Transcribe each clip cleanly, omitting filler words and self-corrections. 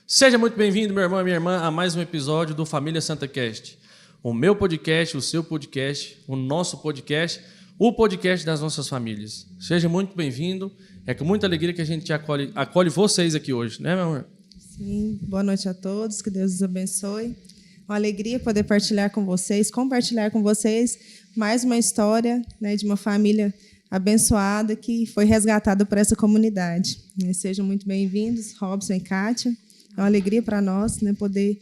Seja muito bem-vindo, meu irmão e minha irmã, a mais um episódio do Família Santa Cast. O meu podcast, o seu podcast, o nosso podcast, o podcast das nossas famílias. Seja muito bem-vindo. É com muita alegria que a gente acolhe vocês aqui hoje, né, meu amor? Sim, boa noite a todos, que Deus os abençoe. Uma alegria poder compartilhar com vocês mais uma história, né, de uma família abençoada que foi resgatada por essa comunidade. Sejam muito bem-vindos, Robson e Kátia. É uma alegria para nós, né, poder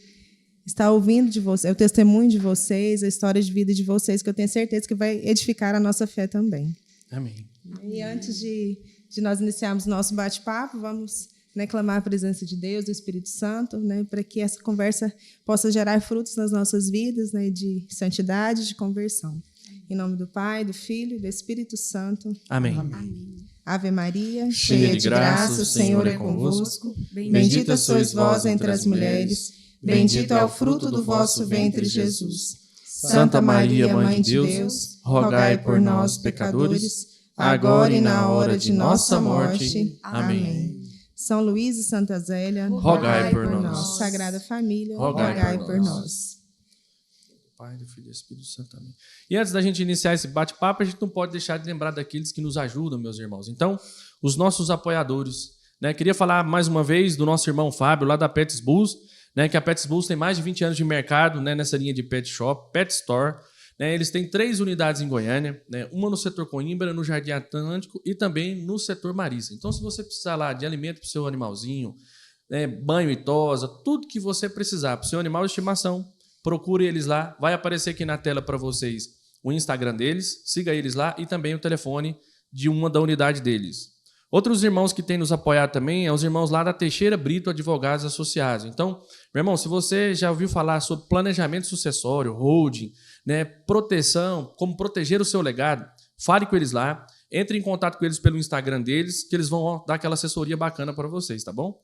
estar ouvindo de vocês, o testemunho de vocês, a história de vida de vocês, que eu tenho certeza que vai edificar a nossa fé também. Amém. E antes de nós iniciarmos nosso bate-papo, vamos, né, clamar a presença de Deus, do Espírito Santo, né, para que essa conversa possa gerar frutos nas nossas vidas, né, de santidade, de conversão. Em nome do Pai, do Filho e do Espírito Santo. Amém. Amém. Ave Maria, cheia de graça, o Senhor é convosco. Bendita sois vós entre as mulheres, bendito é o fruto do vosso ventre, Jesus. Santa Maria, Mãe de Deus, rogai por nós, pecadores, agora e na hora de nossa morte. Amém. São Luís e Santa Zélia, rogai por nós. Sagrada Família, rogai por nós. Pai, do Filho e do Espírito Santo. Amém. E antes da gente iniciar esse bate-papo, a gente não pode deixar de lembrar daqueles que nos ajudam, meus irmãos. Então, os nossos apoiadores, né? Queria falar mais uma vez do nosso irmão Fábio, lá da Pets Bulls, né? Que a Pets Bulls tem mais de 20 anos de mercado, né? Nessa linha de pet shop, pet store. Né? Eles têm 3 unidades em Goiânia, né? Uma no setor Coimbra, no Jardim Atlântico e também no setor Marisa. Então, se você precisar lá de alimento para o seu animalzinho, né? Banho e tosa, tudo que você precisar para o seu animal de estimação, procure eles lá. Vai aparecer aqui na tela para vocês o Instagram deles, siga eles lá e também o telefone de uma da unidade deles. Outros irmãos que têm nos apoiado também é os irmãos lá da Teixeira Brito Advogados Associados. Então, meu irmão, se você já ouviu falar sobre planejamento sucessório, holding, né, proteção, como proteger o seu legado, fale com eles lá, entre em contato com eles pelo Instagram deles, que eles vão dar aquela assessoria bacana para vocês, tá bom?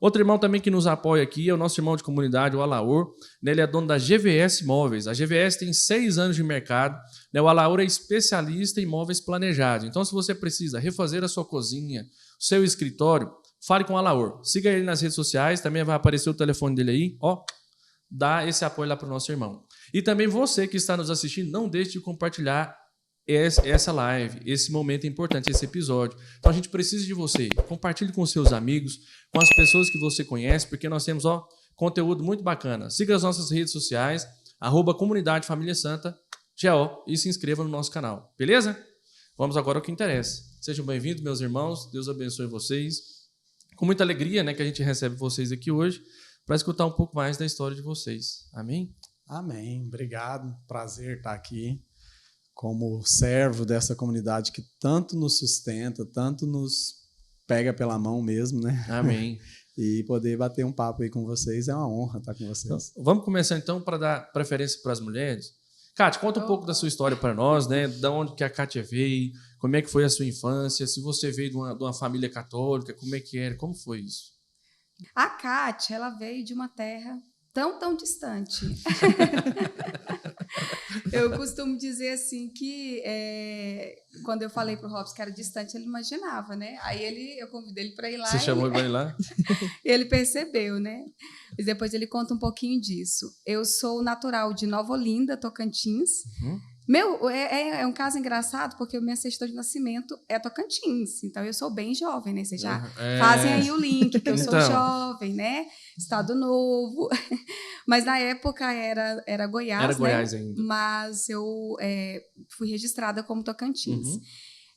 Outro irmão também que nos apoia aqui é o nosso irmão de comunidade, o Alaor. Ele é dono da GVS Móveis. A GVS tem 6 anos de mercado. O Alaor é especialista em móveis planejados. Então, se você precisa refazer a sua cozinha, o seu escritório, fale com o Alaor. Siga ele nas redes sociais, também vai aparecer o telefone dele aí. Ó, dá esse apoio lá para o nosso irmão. E também você que está nos assistindo, não deixe de compartilhar essa live, esse momento importante, esse episódio. Então a gente precisa de você. Compartilhe com seus amigos, com as pessoas que você conhece, porque nós temos conteúdo muito bacana. Siga as nossas redes sociais, @Comunidade Família Santa, e se inscreva no nosso canal. Beleza? Vamos agora ao que interessa. Sejam bem-vindos, meus irmãos. Deus abençoe vocês. Com muita alegria, né, que a gente recebe vocês aqui hoje para escutar um pouco mais da história de vocês. Amém? Amém. Obrigado. Prazer estar aqui como servo dessa comunidade que tanto nos sustenta, tanto nos pega pela mão mesmo, né? Amém. E poder bater um papo aí com vocês é uma honra estar com vocês. Então, vamos começar então para dar preferência para as mulheres. Kátia, conta um pouco da sua história para nós, né? Da onde que a Kátia veio, como é que foi a sua infância, se você veio de uma família católica, como é que era, como foi isso? A Kátia, ela veio de uma terra tão distante. Eu costumo dizer assim que quando eu falei para o Robson que era distante, ele imaginava, né? Aí eu convidei ele para ir lá. Você chamou ele para ir lá? Ele percebeu, né? Mas depois ele conta um pouquinho disso. Eu sou natural de Nova Olinda, Tocantins. É um caso engraçado, porque o meu certidão de nascimento é Tocantins. Então, eu sou bem jovem, né? Vocês já fazem aí o link, que eu sou jovem, né? Estado Novo. Mas, na época, era Goiás, era né? Goiás ainda. Mas eu fui registrada como Tocantins.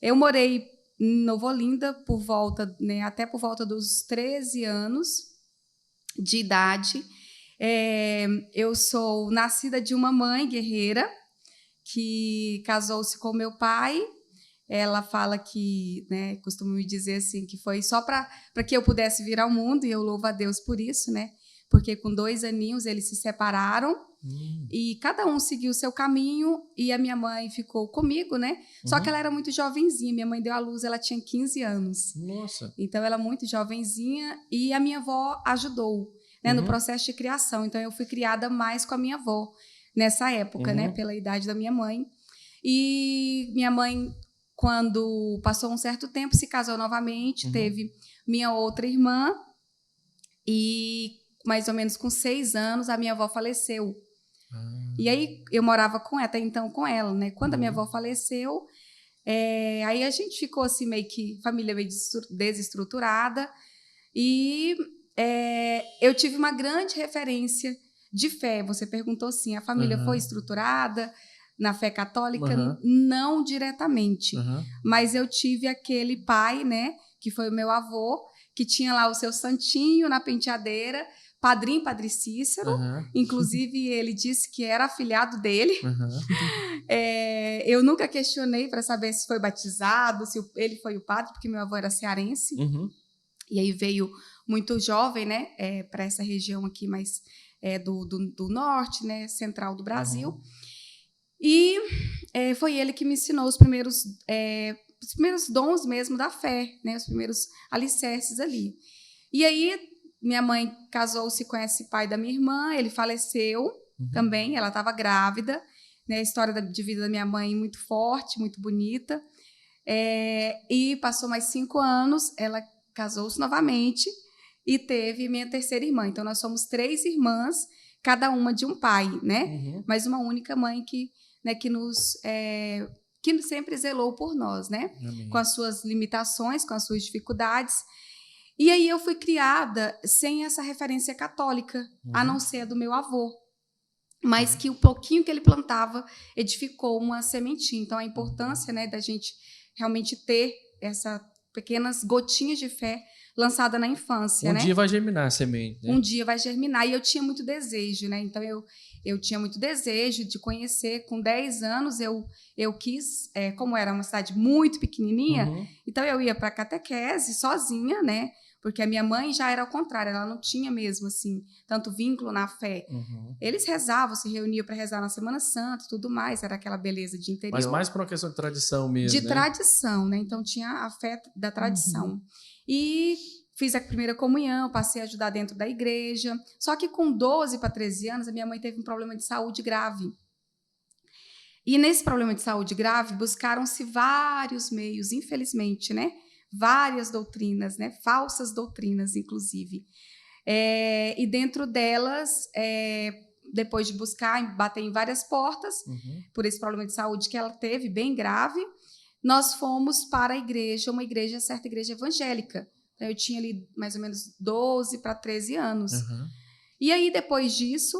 Eu morei em Nova Olinda até por volta dos 13 anos de idade. Eu sou nascida de uma mãe guerreira, que casou-se com meu pai. Ela fala que, né, costuma me dizer assim, que foi só para que eu pudesse vir ao mundo, e eu louvo a Deus por isso, né? Porque com 2 aninhos eles se separaram e cada um seguiu o seu caminho, e a minha mãe ficou comigo, né? Só que ela era muito jovenzinha. Minha mãe deu à luz, ela tinha 15 anos. Nossa! Então ela muito jovenzinha, e a minha avó ajudou, né, no processo de criação. Então eu fui criada mais com a minha avó nessa época, né, pela idade da minha mãe. E minha mãe, quando passou um certo tempo, se casou novamente, teve minha outra irmã, e mais ou menos com 6 anos, a minha avó faleceu. E aí eu morava até então com ela, né? Quando a minha avó faleceu, aí a gente ficou assim meio que família meio desestruturada e eu tive uma grande referência de fé. Você perguntou assim, a família foi estruturada na fé católica? Não diretamente, mas eu tive aquele pai, né? Que foi o meu avô, que tinha lá o seu santinho na penteadeira, Padre Cícero, inclusive ele disse que era afilhado dele. Eu nunca questionei para saber se foi batizado, se ele foi o padre, porque meu avô era cearense. E aí veio muito jovem, né, para essa região aqui mais do norte, né, central do Brasil. E foi ele que me ensinou os primeiros dons mesmo da fé, né, os primeiros alicerces ali. E aí minha mãe casou-se com esse pai da minha irmã, ele faleceu também, ela estava grávida, né, a história de vida da minha mãe muito forte, muito bonita, e passou mais 5 anos, ela casou-se novamente e teve minha terceira irmã. Então, nós somos 3 irmãs, cada uma de um pai, né? Mas uma única mãe que sempre zelou por nós, né? Amém. Com as suas limitações, com as suas dificuldades. E aí eu fui criada sem essa referência católica, a não ser a do meu avô. Mas que o pouquinho que ele plantava edificou uma sementinha. Então, a importância, né, da gente realmente ter essas pequenas gotinhas de fé lançada na infância, né? Um dia vai germinar a semente, né? Um dia vai germinar. E eu tinha muito desejo, né? Então, eu tinha muito desejo de conhecer. Com 10 anos, eu quis, como era uma cidade muito pequenininha, então eu ia para a catequese sozinha, né? Porque a minha mãe já era ao contrário, ela não tinha mesmo, assim, tanto vínculo na fé. Eles rezavam, se reuniam para rezar na Semana Santa e tudo mais, era aquela beleza de interior. Mas mais por uma questão de tradição mesmo, De tradição, né? Então, tinha a fé da tradição. E fiz a primeira comunhão, passei a ajudar dentro da igreja. Só que com 12 para 13 anos, a minha mãe teve um problema de saúde grave. E nesse problema de saúde grave, buscaram-se vários meios, infelizmente, né? Várias doutrinas, né? Falsas doutrinas, inclusive. E dentro delas, depois de buscar, bater em várias portas, por esse problema de saúde que ela teve, bem grave, nós fomos para a igreja, certa igreja evangélica. Então, eu tinha ali mais ou menos 12 para 13 anos. E aí, depois disso,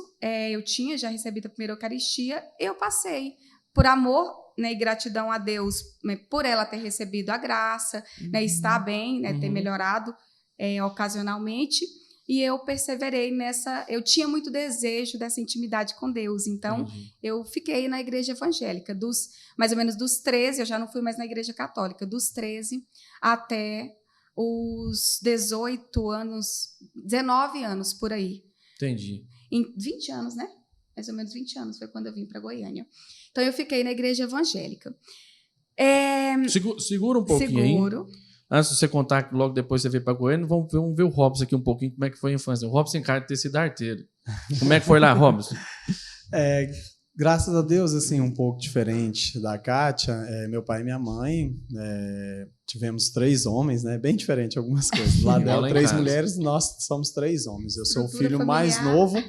eu tinha já recebido a primeira Eucaristia, eu passei por amor, né, e gratidão a Deus, né, por ela ter recebido a graça, né, estar bem, né, ter melhorado ocasionalmente, e eu perseverei nessa. Eu tinha muito desejo dessa intimidade com Deus, então eu fiquei na igreja evangélica, mais ou menos dos 13, eu já não fui mais na igreja católica, dos 13 até os 18 anos, 19 anos por aí. Entendi. Em 20 anos, né? Mais ou menos 20 anos foi quando eu vim para Goiânia. Então, eu fiquei na igreja evangélica. Segura um pouquinho Seguro. aí. Antes de você contar que logo depois você veio para Goiânia, vamos ver o Robson aqui um pouquinho, como é que foi a infância. O Robson tem cara de ter sido arteiro. Como é que foi lá, Robson? Graças a Deus, assim, um pouco diferente da Kátia. Meu pai e minha mãe, tivemos 3 homens, né? Bem diferente algumas coisas. Lá dela, 3 mulheres, nós somos 3 homens. Eu sou o filho familiar. mais novo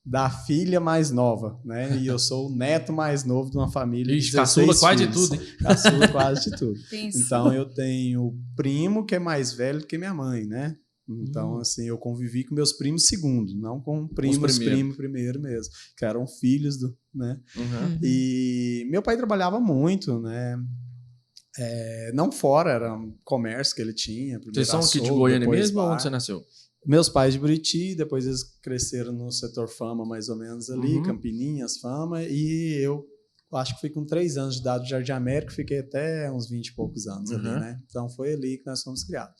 da filha mais nova, né? E eu sou o neto mais novo de uma família de 16 caçula quase filhos. de tudo, hein? Caçula quase de tudo. Pensa. Então, eu tenho primo que é mais velho que minha mãe, né? Então, assim, eu convivi com meus primos segundo, não com primos primeiro mesmo, que eram filhos né? E meu pai trabalhava muito, né? Não fora, era um comércio que ele tinha. Vocês são aqui de Goiânia mesmo ou onde você nasceu? Meus pais de Buriti, depois eles cresceram no setor Fama, mais ou menos ali, Campininhas, Fama, e eu acho que fui com 3 anos de idade no Jardim América, fiquei até uns 20 e poucos anos ali, né? Então foi ali que nós fomos criados.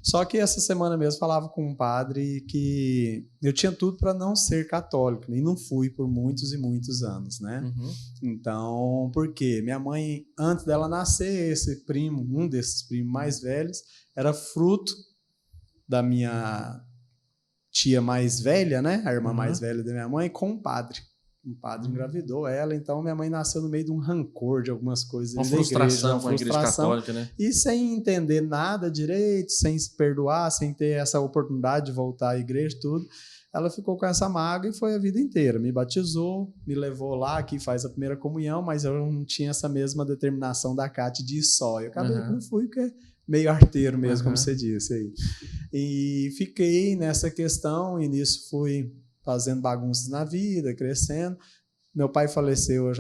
Só que essa semana mesmo falava com um padre que eu tinha tudo para não ser católico, e não fui por muitos e muitos anos, né? Então, por quê? Minha mãe, antes dela nascer, um desses primos mais velhos, era fruto da minha tia mais velha, né? A irmã mais velha da minha mãe, com um padre. um padre engravidou ela, então minha mãe nasceu no meio de um rancor de algumas coisas. Uma da frustração igreja, com a igreja católica, né? E sem entender nada direito, sem se perdoar, sem ter essa oportunidade de voltar à igreja e tudo. Ela ficou com essa mágoa e foi a vida inteira. Me batizou, me levou lá, que faz a primeira comunhão, mas eu não tinha essa mesma determinação da Cátia de ir só. Eu acabei que não fui, porque é meio arteiro mesmo, como você disse aí. E fiquei nessa questão, e nisso fui fazendo bagunças na vida, crescendo. Meu pai faleceu, eu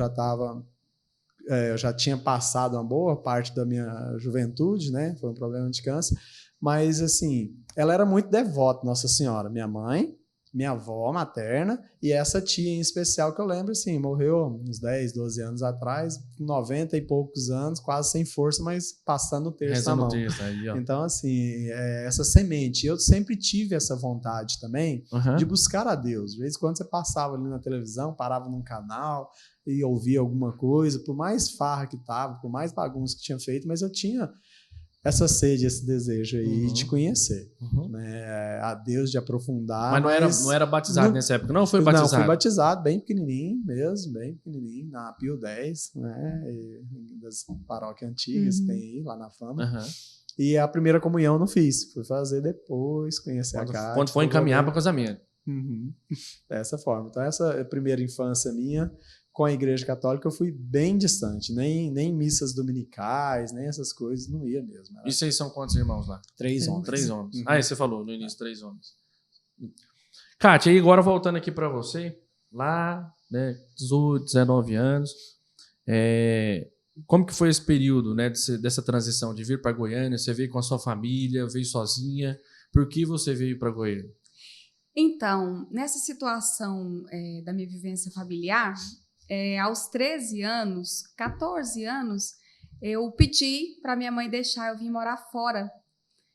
já tinha passado uma boa parte da minha juventude, né? Foi um problema de câncer. Mas, assim, ela era muito devota, Nossa Senhora. Minha mãe, minha avó materna e essa tia em especial que eu lembro, assim, morreu uns 10, 12 anos atrás, com 90 e poucos anos, quase sem força, mas passando o terço na mão. Aí, ó. Então, assim, essa semente, eu sempre tive essa vontade também de buscar a Deus. De vez em quando você passava ali na televisão, parava num canal e ouvia alguma coisa, por mais farra que tava, por mais bagunça que tinha feito, mas eu tinha essa sede, esse desejo aí de conhecer, né? A Deus, de aprofundar. Mas não era batizado nessa época, não? Foi batizado? Não, fui batizado, bem pequenininho mesmo, bem pequenininho, na Pio X, né? Das paróquias antigas que tem aí, lá na Fama. E a primeira comunhão eu não fiz, fui fazer depois, conhecer a Cátia. Quando foi encaminhar para o casamento. Dessa forma. Então, essa primeira infância minha com a Igreja Católica eu fui bem distante, nem missas dominicais, nem essas coisas, não ia mesmo. E vocês são quantos irmãos lá? 3 homens. 3 homens. Você falou no início, 3 homens. Kátia, e agora voltando aqui para você, lá, né, 18, 19 anos, como que foi esse período, né, dessa transição de vir para Goiânia? Você veio com a sua família, veio sozinha? Por que você veio para Goiânia? Então, nessa situação da minha vivência familiar, aos 13 anos, 14 anos, eu pedi para minha mãe deixar eu vir morar fora.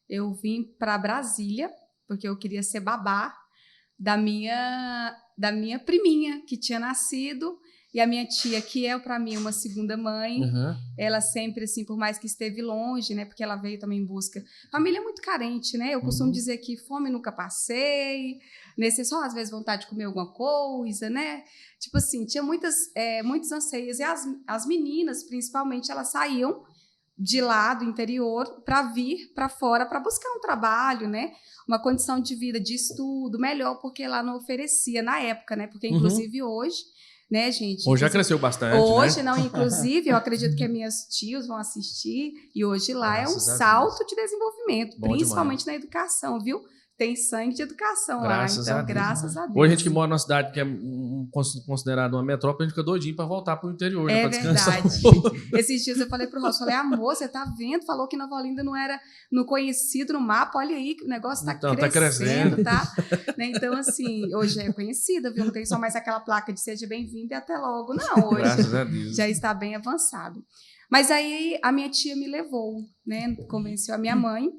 Eu vim para Brasília, porque eu queria ser babá da minha priminha, que tinha nascido, e a minha tia, que é para mim uma segunda mãe, ela sempre, assim, por mais que esteve longe, né, porque ela veio também em busca. Família é muito carente, né? Eu costumo dizer que fome nunca passei, né? Só às vezes vontade de comer alguma coisa, né? Tipo assim, tinha muitos anseios. E as meninas, principalmente, elas saíam de lá do interior para vir para fora para buscar um trabalho, né? Uma condição de vida, de estudo melhor, porque lá não oferecia na época, né? Porque inclusive hoje, né, gente? Hoje já cresceu bastante, hoje, né? Não, inclusive, eu acredito que minhas tios vão assistir, e hoje lá Graças é um salto de desenvolvimento, Bom principalmente demais. na educação, viu? Tem sangue de educação Graças lá, a então, Deus. graças a Deus. Hoje a gente que mora numa cidade que é considerada uma metrópole, a gente fica doidinho para voltar para o interior, né, É para descansar. verdade. Esses dias eu falei pro Ross, amor, você tá vendo? Falou que Nova Olinda não era no conhecido no mapa, olha aí, que o negócio tá Então, crescendo, tá? Né? Então, assim, hoje é conhecida, viu? Não tem só mais aquela placa de seja bem-vindo e até logo, não. Hoje Graças a Deus. já está bem avançado. Mas aí a minha tia me levou, né? Convenceu a minha mãe.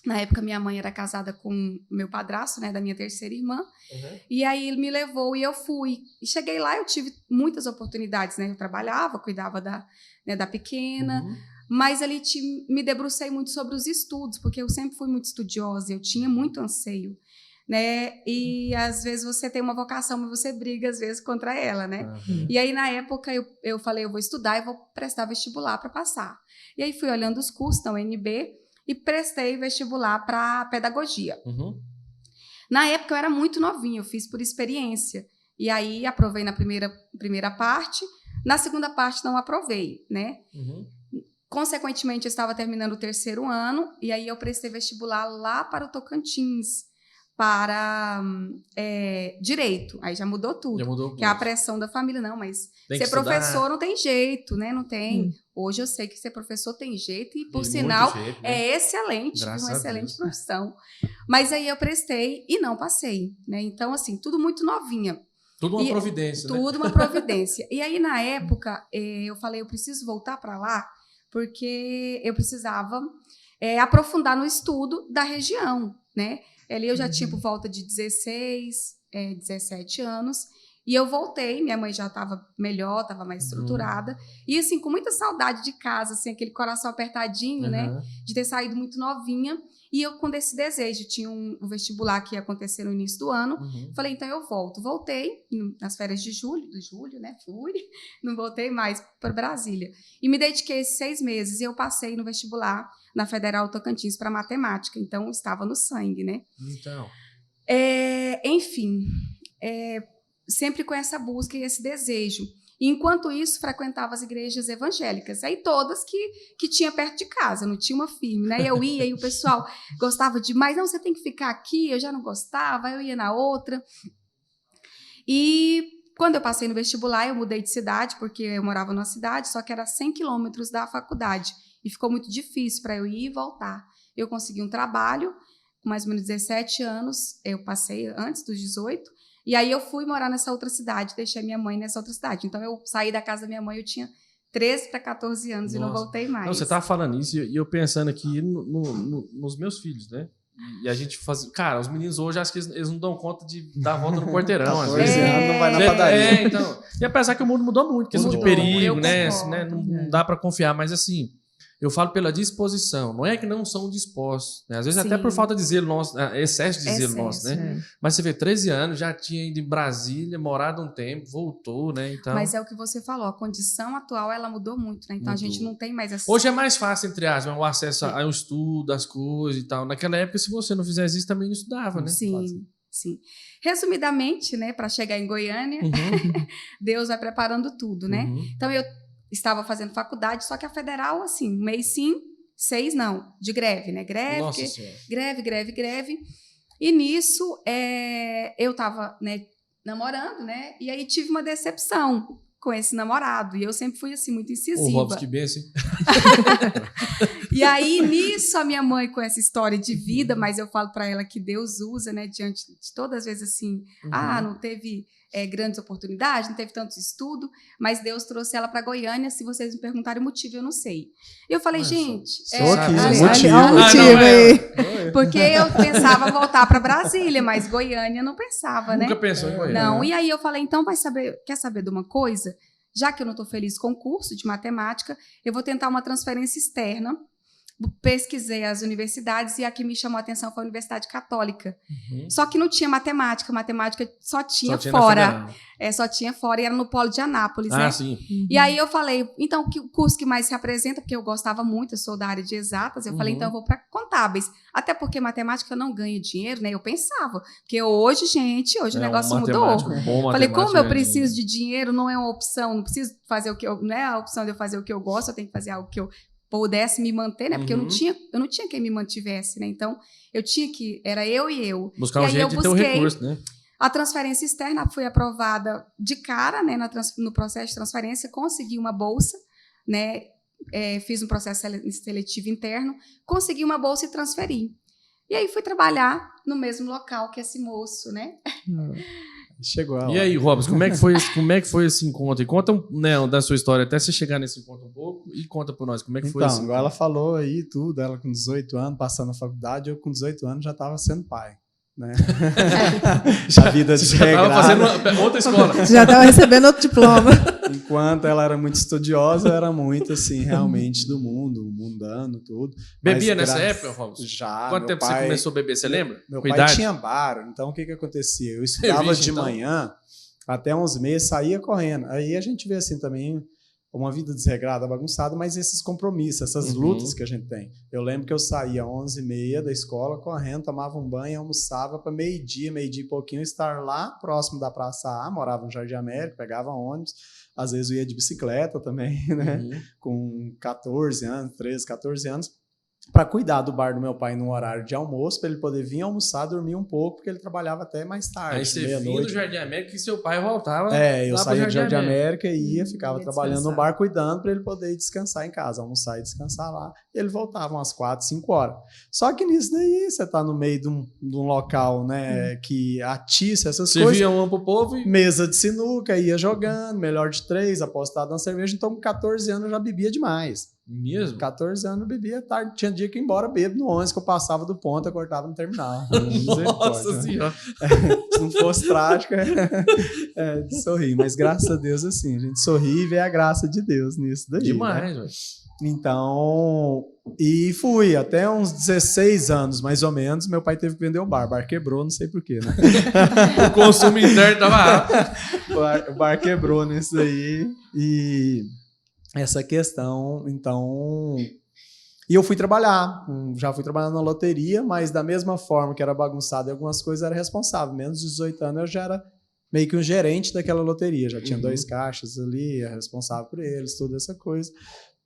Na época, minha mãe era casada com meu padrasto, né, da minha terceira irmã. E aí ele me levou e eu fui. E cheguei lá, eu tive muitas oportunidades, né? Eu trabalhava, cuidava da pequena. Mas ali me debrucei muito sobre os estudos, porque eu sempre fui muito estudiosa, eu tinha muito anseio, né? E às vezes você tem uma vocação, mas você briga às vezes contra ela, né? E aí na época eu falei, eu vou estudar e vou prestar vestibular para passar. E aí fui olhando os cursos da UNB e prestei vestibular para pedagogia. Na época eu era muito novinha, eu fiz por experiência. E aí aprovei na primeira parte, na segunda parte não aprovei, né? Consequentemente, eu estava terminando o 3º ano, e aí eu prestei vestibular lá para o Tocantins, para Direito. Aí já mudou tudo. Já mudou. Que é a pressão da família. Não, mas tem ser professor não tem jeito, né? Não tem. Hoje eu sei que ser professor tem jeito, e por sinal, jeito, né? é excelente, uma excelente profissão. Mas aí eu prestei e não passei, né? Então, assim, tudo muito novinha. Tudo uma providência, né? Tudo uma providência. E aí, na época, eu falei, eu preciso voltar para lá, porque eu precisava aprofundar no estudo da região, né? Ali eu já tinha por volta de 16, 17 anos, E eu voltei, minha mãe já estava melhor, estava mais estruturada. E, assim, com muita saudade de casa, assim, aquele coração apertadinho, né? De ter saído muito novinha. E eu, com esse desejo, tinha um vestibular que ia acontecer no início do ano. Falei, então eu volto. Voltei nas férias de julho, né? Fui. Não voltei mais para Brasília. E me dediquei esses 6 meses. E eu passei no vestibular na Federal Tocantins para matemática. Então, estava no sangue, né? Então. Enfim, sempre com essa busca e esse desejo. E, enquanto isso, frequentava as igrejas evangélicas. Aí todas que tinha perto de casa, não tinha uma firme, né? Eu ia e o pessoal gostava demais. Não, você tem que ficar aqui. Eu já não gostava, eu ia na outra. E quando eu passei no vestibular, eu mudei de cidade, porque eu morava numa cidade, só que era 100 quilômetros da faculdade. E ficou muito difícil para eu ir e voltar. Eu consegui um trabalho, com mais ou menos 17 anos, eu passei antes dos 18, e aí eu fui morar nessa outra cidade, deixei minha mãe nessa outra cidade. Então, eu saí da casa da minha mãe, eu tinha 13 para 14 anos. Nossa. E não voltei mais. Não, você estava falando isso e eu pensando aqui nos meus filhos, né? E a gente faz... Cara, os meninos hoje, acho que eles não dão conta de dar a volta no quarteirão. Às vezes não vai na padaria. Então... E apesar que o mundo mudou muito, questão de perigo, né? Assim, né? Não dá para confiar, mas assim... Eu falo pela disposição, não é que não são dispostos, né? Às vezes até por falta de zelo nosso, excesso de zelo nosso, né? Mas você vê, 13 anos, já tinha ido em Brasília, morado um tempo, voltou, né? Então... Mas é o que você falou, a condição atual, ela mudou muito, né? Então a gente não tem mais essa... Hoje é mais fácil, entre aspas, o acesso ao estudo, às coisas e tal. Naquela época, se você não fizesse isso, também não estudava, né? Sim. Resumidamente, né, para chegar em Goiânia, Deus vai preparando tudo, né? Então eu estava fazendo faculdade, só que a federal, assim, mês sim, 6 não, de greve, né? Greve. E nisso, eu estava, né, namorando, né? E aí tive uma decepção com esse namorado. E eu sempre fui, assim, muito incisiva. Ô, Robson, que benção. E aí, nisso, a minha mãe, com essa história de vida, mas eu falo para ela que Deus usa, né? Diante de todas as vezes, assim, não teve... grandes oportunidades, não teve tanto estudo, mas Deus trouxe ela para Goiânia. Se vocês me perguntarem o motivo, eu não sei. Eu falei, gente... Porque eu pensava voltar para Brasília, mas Goiânia não pensava, né? Nunca pensou em Goiânia. Não, e aí eu falei, então quer saber de uma coisa? Já que eu não estou feliz com o curso de matemática, eu vou tentar uma transferência externa. Pesquisei as universidades e a que me chamou a atenção foi a Universidade Católica. Só que não tinha matemática só tinha fora. Só tinha fora e era no Polo de Anápolis, né? Sim. E aí eu falei, então, o curso que mais se apresenta, porque eu gostava muito, eu sou da área de exatas, eu falei, então eu vou para contábeis. Até porque matemática não ganha dinheiro, né? Eu pensava, porque hoje o negócio mudou. Falei, como eu preciso de dinheiro, não é uma opção, não preciso fazer o que eu... Não é a opção de eu fazer o que eu gosto, eu tenho que fazer algo que eu pudesse me manter, né? Porque eu não tinha quem me mantivesse, né? Então, era eu e eu. Buscar um jeito de ter o recurso, né? A transferência externa foi aprovada de cara, né? No processo de transferência, consegui uma bolsa, né? Fiz um processo seletivo interno, consegui uma bolsa e transferi. E aí fui trabalhar no mesmo local que esse moço, né? Chegou a hora. E aí, Robson, como é que foi esse encontro? E conta, né, da sua história até você chegar nesse encontro um pouco e conta por nós como é que foi esse encontro. Então, ela falou aí tudo, ela com 18 anos, passando na faculdade, eu com 18 anos já estava sendo pai, né? A vida desregrada. Já estava fazendo outra escola. Já estava recebendo outro diploma. Enquanto ela era muito estudiosa, eu era muito, assim, realmente do mundo, mundano, tudo. Bebia nessa época, Robson? Já. Quanto tempo você começou a beber, você lembra? Meu pai tinha bar, então o que acontecia? Eu estudava de manhã, até uns meses, saía correndo. Aí a gente vê, assim, também uma vida desregrada, bagunçada, mas esses compromissos, essas lutas que a gente tem. Eu lembro que eu saía às 11h30 da escola, correndo, tomava um banho, almoçava para meio-dia e pouquinho, estar lá próximo da Praça A, morava no Jardim América, pegava ônibus, às vezes eu ia de bicicleta também, né? Com 14 anos, 13, 14 anos, para cuidar do bar do meu pai no horário de almoço, para ele poder vir almoçar, dormir um pouco, porque ele trabalhava até mais tarde. Aí você vinha do Jardim América e seu pai voltava. Eu saía do Jardim América e ia, ficava trabalhando no bar, cuidando para ele poder descansar em casa, almoçar e descansar lá. E ele voltava umas 4, 5 horas. Só que nisso daí, você tá no meio de um local, né, que atiça essas coisas. Você via um pro povo e... Mesa de sinuca, ia jogando, melhor de 3, apostado na cerveja. Então, com 14 anos, eu já bebia demais. Mesmo? 14 anos eu bebia tarde. Tinha dia que ia embora bebo no ônibus, que eu passava do ponto, eu cortava no terminal. Nossa senhora. Se não fosse trágico, de sorrir. Mas graças a Deus, assim, a gente sorri e vê a graça de Deus nisso daí. Demais, né? velho. Então, e fui até uns 16 anos, mais ou menos, meu pai teve que vender o bar. O bar quebrou, não sei porquê, né? O consumo interno tava alto. O bar quebrou nisso aí. E essa questão, então... E eu fui trabalhar. Já fui trabalhar na loteria, mas da mesma forma que era bagunçado em algumas coisas, era responsável. Menos de 18 anos eu já era meio que um gerente daquela loteria. Já tinha 2 caixas ali, era responsável por eles, toda essa coisa.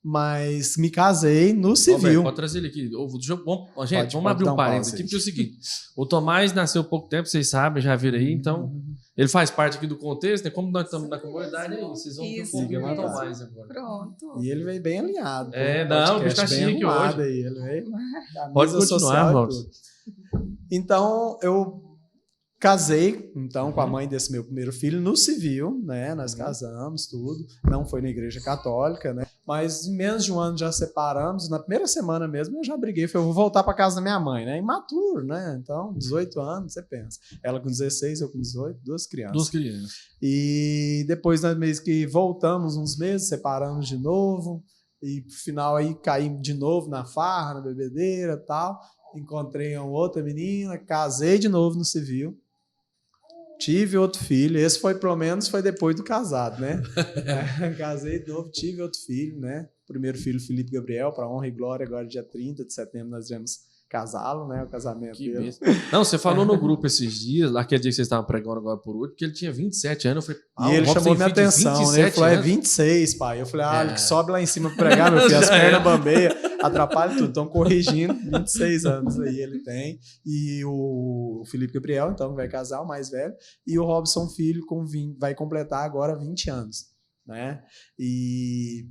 Mas me casei no civil. Pode trazer ele aqui. Gente, vamos pode abrir dar um um parênteses pause aqui, aí. porque é o seguinte: o Tomás nasceu há pouco tempo, vocês sabem, já viram aí, então ele faz parte aqui do contexto, né? Como nós estamos na comunidade, aí vocês vão ter um pouquinho do Tomás agora. Pronto. E ele veio bem alinhado. Não, o bicho tá chique hoje. Aí. Ele veio Pode continuar, Robson. Então, eu casei com a mãe desse meu primeiro filho no civil, né? Nós casamos, tudo. Não foi na igreja católica, né? Mas em menos de um ano já separamos. Na primeira semana mesmo eu já briguei. Falei, eu vou voltar para casa da minha mãe, né? Imaturo, né? Então, 18 anos, você pensa. Ela com 16, eu com 18, 2 crianças. 2 crianças. E depois nós meio que voltamos uns meses, separamos de novo. E no final aí caímos de novo na farra, na bebedeira e tal. Encontrei uma outra menina, casei de novo no civil. Tive outro filho, esse foi pelo menos foi depois do casado, né? Casei de novo, tive outro filho, né? Primeiro filho, Felipe Gabriel, para honra e glória, agora dia 30 de setembro nós iremos casá-lo, né? O casamento dele. Não, você falou no grupo esses dias, lá aquele dia que vocês estavam pregando agora por último, que ele tinha 27 anos. Eu falei, E ele chamou minha atenção, né? Ele falou, anos? 26, pai. Eu falei, ele que sobe lá em cima pra pregar, meu filho, as pernas bambeiam, atrapalha tudo. Estão corrigindo, 26 anos aí ele tem. E o Felipe Gabriel, então, vai casar, o mais velho. E o Robson Filho vai completar agora 20 anos, né? E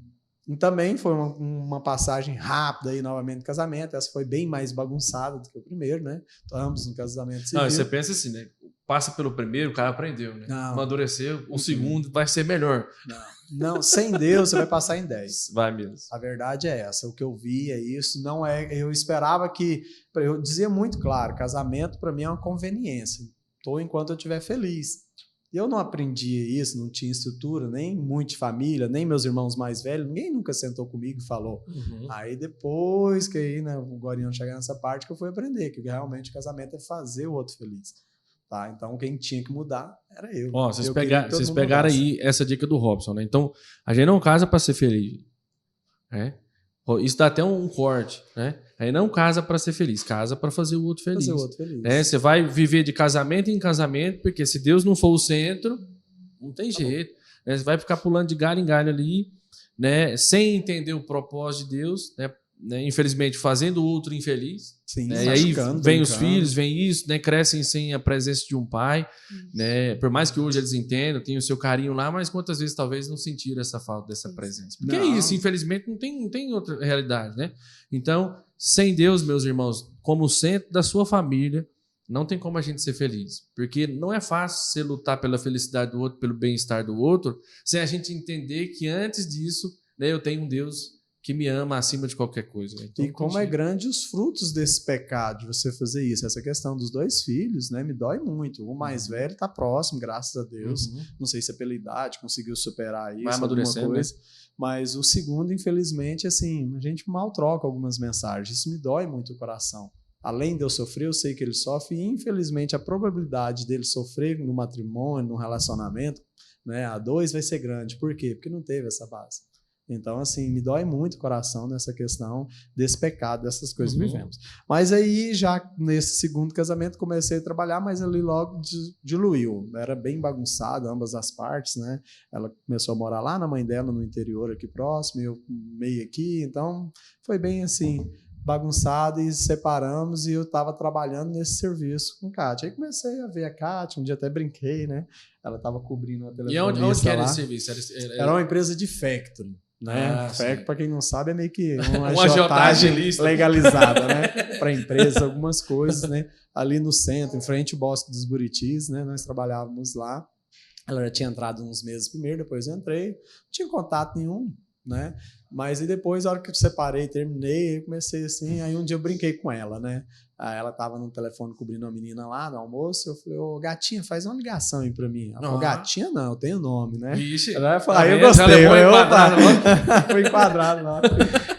também foi uma passagem rápida aí novamente no casamento. Essa foi bem mais bagunçada do que o primeiro, né? Ambos no casamento civil. Não, você pensa assim, né? Passa pelo primeiro, o cara aprendeu, né? Não. Amadureceu, o segundo vai ser melhor. Não, sem Deus você vai passar em 10. Vai mesmo. A verdade é essa. O que eu vi é isso. Não é. Eu esperava que. Eu dizia muito claro: casamento para mim é uma conveniência. Estou enquanto eu estiver feliz. Eu não aprendi isso, não tinha estrutura, nem muito de família, nem meus irmãos mais velhos, ninguém nunca sentou comigo e falou. Aí depois que aí, né, o Gorinho chegar nessa parte que eu fui aprender, que realmente o casamento é fazer o outro feliz. Tá? Então quem tinha que mudar era eu. Ó, vocês Eu pegaram aí essa dica do Robson, né? Então, a gente não casa para ser feliz. Né? Isso dá até um corte, né? Aí não casa para ser feliz, casa para fazer o outro feliz. Fazer o outro feliz. Né? Você vai viver de casamento em casamento, porque se Deus não for o centro, não tem jeito. Né? Você vai ficar pulando de galho em galho ali, né? Sem entender o propósito de Deus, né? Infelizmente fazendo o outro infeliz. Sim, né? E aí vem os filhos, vem isso, né? Crescem sem a presença de um pai. Né? Por mais que hoje eles entendam, tenham o seu carinho lá, mas quantas vezes talvez não sentiram essa falta dessa presença. Porque é isso, infelizmente não tem outra realidade. Né? Então, sem Deus, meus irmãos, como centro da sua família, não tem como a gente ser feliz. Porque não é fácil você lutar pela felicidade do outro, pelo bem-estar do outro, sem a gente entender que antes disso, né, eu tenho um Deus que me ama acima de qualquer coisa. Então, e como é grande os frutos desse pecado de você fazer isso. Essa questão dos 2 filhos, né, me dói muito. O mais velho está próximo, graças a Deus. Não sei se é pela idade, conseguiu superar isso, vai amadurecendo, coisa. Né? Mas o segundo, infelizmente, assim, a gente mal troca algumas mensagens. Isso me dói muito o coração. Além de eu sofrer, eu sei que ele sofre. E, infelizmente, a probabilidade dele sofrer no matrimônio, no relacionamento, né, a 2 vai ser grande. Por quê? Porque não teve essa base. Então, assim, me dói muito o coração nessa questão desse pecado, dessas coisas que vivemos. Mas aí, já nesse segundo casamento, comecei a trabalhar, mas ali logo diluiu. Era bem bagunçado, ambas as partes, né? Ela começou a morar lá na mãe dela, no interior aqui próximo, eu meio aqui. Então, foi bem assim, bagunçado e separamos e eu estava trabalhando nesse serviço com a Kátia. Aí comecei a ver a Kátia, um dia até brinquei, né? Ela estava cobrindo a telefonista. E onde que era esse serviço? Era uma empresa de factoring. Né? Factoring, para quem não sabe, é meio que uma agiotagem legalizada, né? Para empresas, algumas coisas, né? Ali no centro, em frente ao Bosque dos Buritis, né? Nós trabalhávamos lá. Ela já tinha entrado uns meses primeiro, depois eu entrei. Não tinha contato nenhum. né? Mas e depois, a hora que eu separei, terminei, eu comecei assim, aí um dia eu brinquei com ela, né? Aí ela tava no telefone cobrindo uma menina lá no almoço, eu falei, ô, gatinha, faz uma ligação aí pra mim. Ela falou, gatinha não, eu tenho nome, né? Ixi, Aí eu gostei, foi enquadrado lá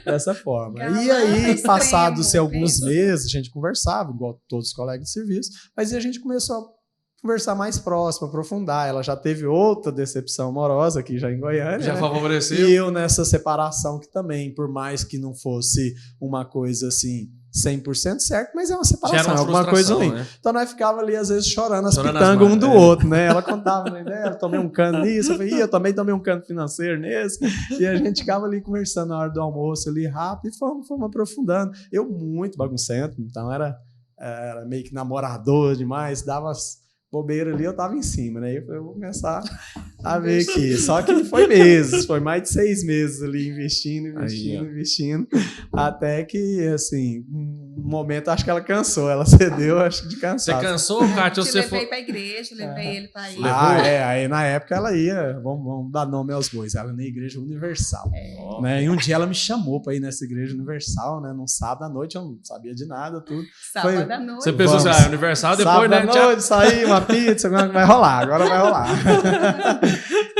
dessa forma. E aí, passados alguns meses, a gente conversava, igual todos os colegas de serviço, mas a gente começou a conversar mais próximo, aprofundar. Ela já teve outra decepção amorosa aqui já em Goiânia. Já favoreceu. E eu nessa separação que também, por mais que não fosse uma coisa assim 100% certo, mas é uma separação, é alguma coisa ruim. Né? Então nós ficava ali às vezes chorando as pitangas um do outro, né? Ela contava, né? Eu tomei um cano nisso, eu falei, eu também tomei um cano financeiro nesse. E a gente ficava ali conversando na hora do almoço ali rápido e fomos aprofundando. Eu muito baguncento, então era meio que namorador demais, dava bobeira ali, eu tava em cima, né? Eu vou começar a ver aqui. Só que foi meses, foi mais de 6 meses ali investindo, até que, assim, um momento acho que ela cansou, ela cedeu, acho que de cansar. Você cansou, Kátia? Te levei pra igreja, levei ele pra ir. Aí na época ela ia, vamos dar nome aos bois, ela na Igreja Universal. Né? E um dia ela me chamou pra ir nessa Igreja Universal, né? Num sábado à noite, eu não sabia de nada, tudo. Sábado à noite. Você pensou assim, Universal, depois, sábado né? Sábado à noite, saí, uma pizza, agora vai rolar.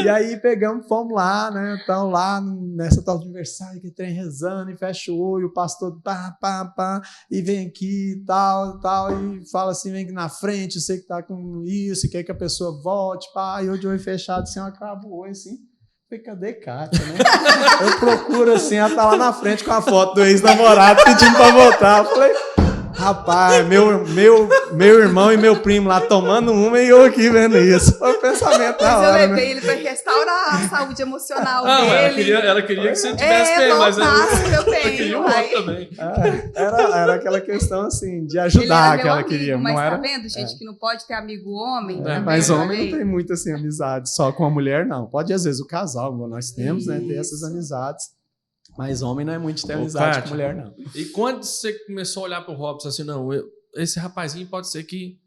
E aí pegamos, fomos lá, né? Então lá nessa tal de aniversário, que trem rezando, e fecha o olho, o pastor pá, e vem aqui e tal, e fala assim, vem aqui na frente, você que tá com isso, e quer que a pessoa volte, pá, e eu de olho fechado, assim, eu acabo o olho, assim. Falei, cadê Kátia, né? Eu procuro assim, ela tá lá na frente com a foto do ex-namorado pedindo pra voltar. Eu falei, rapaz, meu irmão e meu primo lá tomando uma e eu aqui vendo isso. Foi o pensamento da hora, eu levei ele pra restaurar a saúde emocional dele. Ela queria que você tivesse bem, mas eu queria também. Era aquela questão assim, de ajudar que ela queria. Mas não tá era... vendo, gente, que não pode ter amigo homem? Mas homem não tem muito assim, amizade só com a mulher, não. Pode, às vezes, o casal, igual nós temos, né? Ter essas amizades. Mas homem não é muito ter amizade Kátia, com mulher, não. E quando você começou a olhar pro Robson assim, não, esse rapazinho pode ser que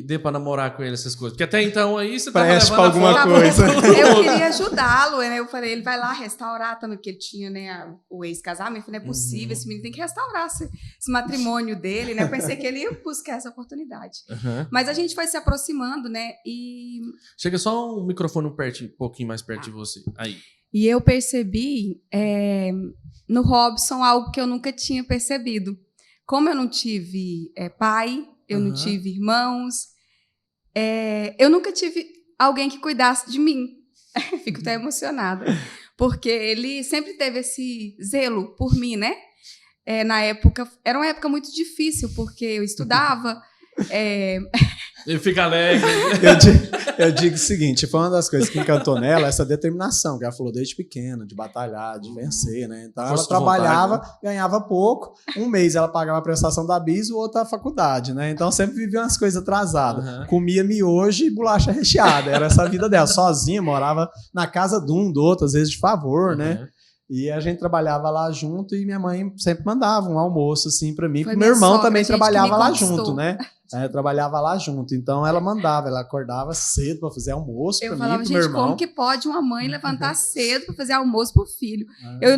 dê pra namorar com ele, essas coisas. Porque até então aí você tava levando pra alguma coisa. Eu queria ajudá-lo, né? Eu falei, ele vai lá restaurar também, porque ele tinha, né, o ex-casamento. Eu falei, não é possível, esse menino tem que restaurar esse matrimônio dele, né? Eu pensei que ele ia buscar essa oportunidade. Mas a gente foi se aproximando, né? E... Chega só um microfone um pouquinho mais perto de você. Aí. E eu percebi no Robson algo que eu nunca tinha percebido. Como eu não tive pai, eu não tive irmãos, eu nunca tive alguém que cuidasse de mim. Fico até emocionada. Porque ele sempre teve esse zelo por mim, né? Na época, era uma época muito difícil, porque eu estudava... Ele fica alegre. Eu digo o seguinte, foi uma das coisas que encantou nela, essa determinação, que ela falou desde pequena, de batalhar, de vencer, né? Então ela trabalhava, ganhava pouco, um mês ela pagava a prestação da BIS, o outro a faculdade, né? Então sempre vivia umas coisas atrasadas. Comia miojo e bolacha recheada, era essa a vida dela, sozinha, morava na casa de um, do outro, às vezes de favor, né? E a gente trabalhava lá junto e minha mãe sempre mandava um almoço assim pra mim, porque meu irmão também trabalhava lá junto, né? Trabalhava lá junto, então ela mandava, ela acordava cedo para fazer almoço para mim, pro meu irmão. Eu falava, gente, como que pode uma mãe levantar cedo para fazer almoço pro filho?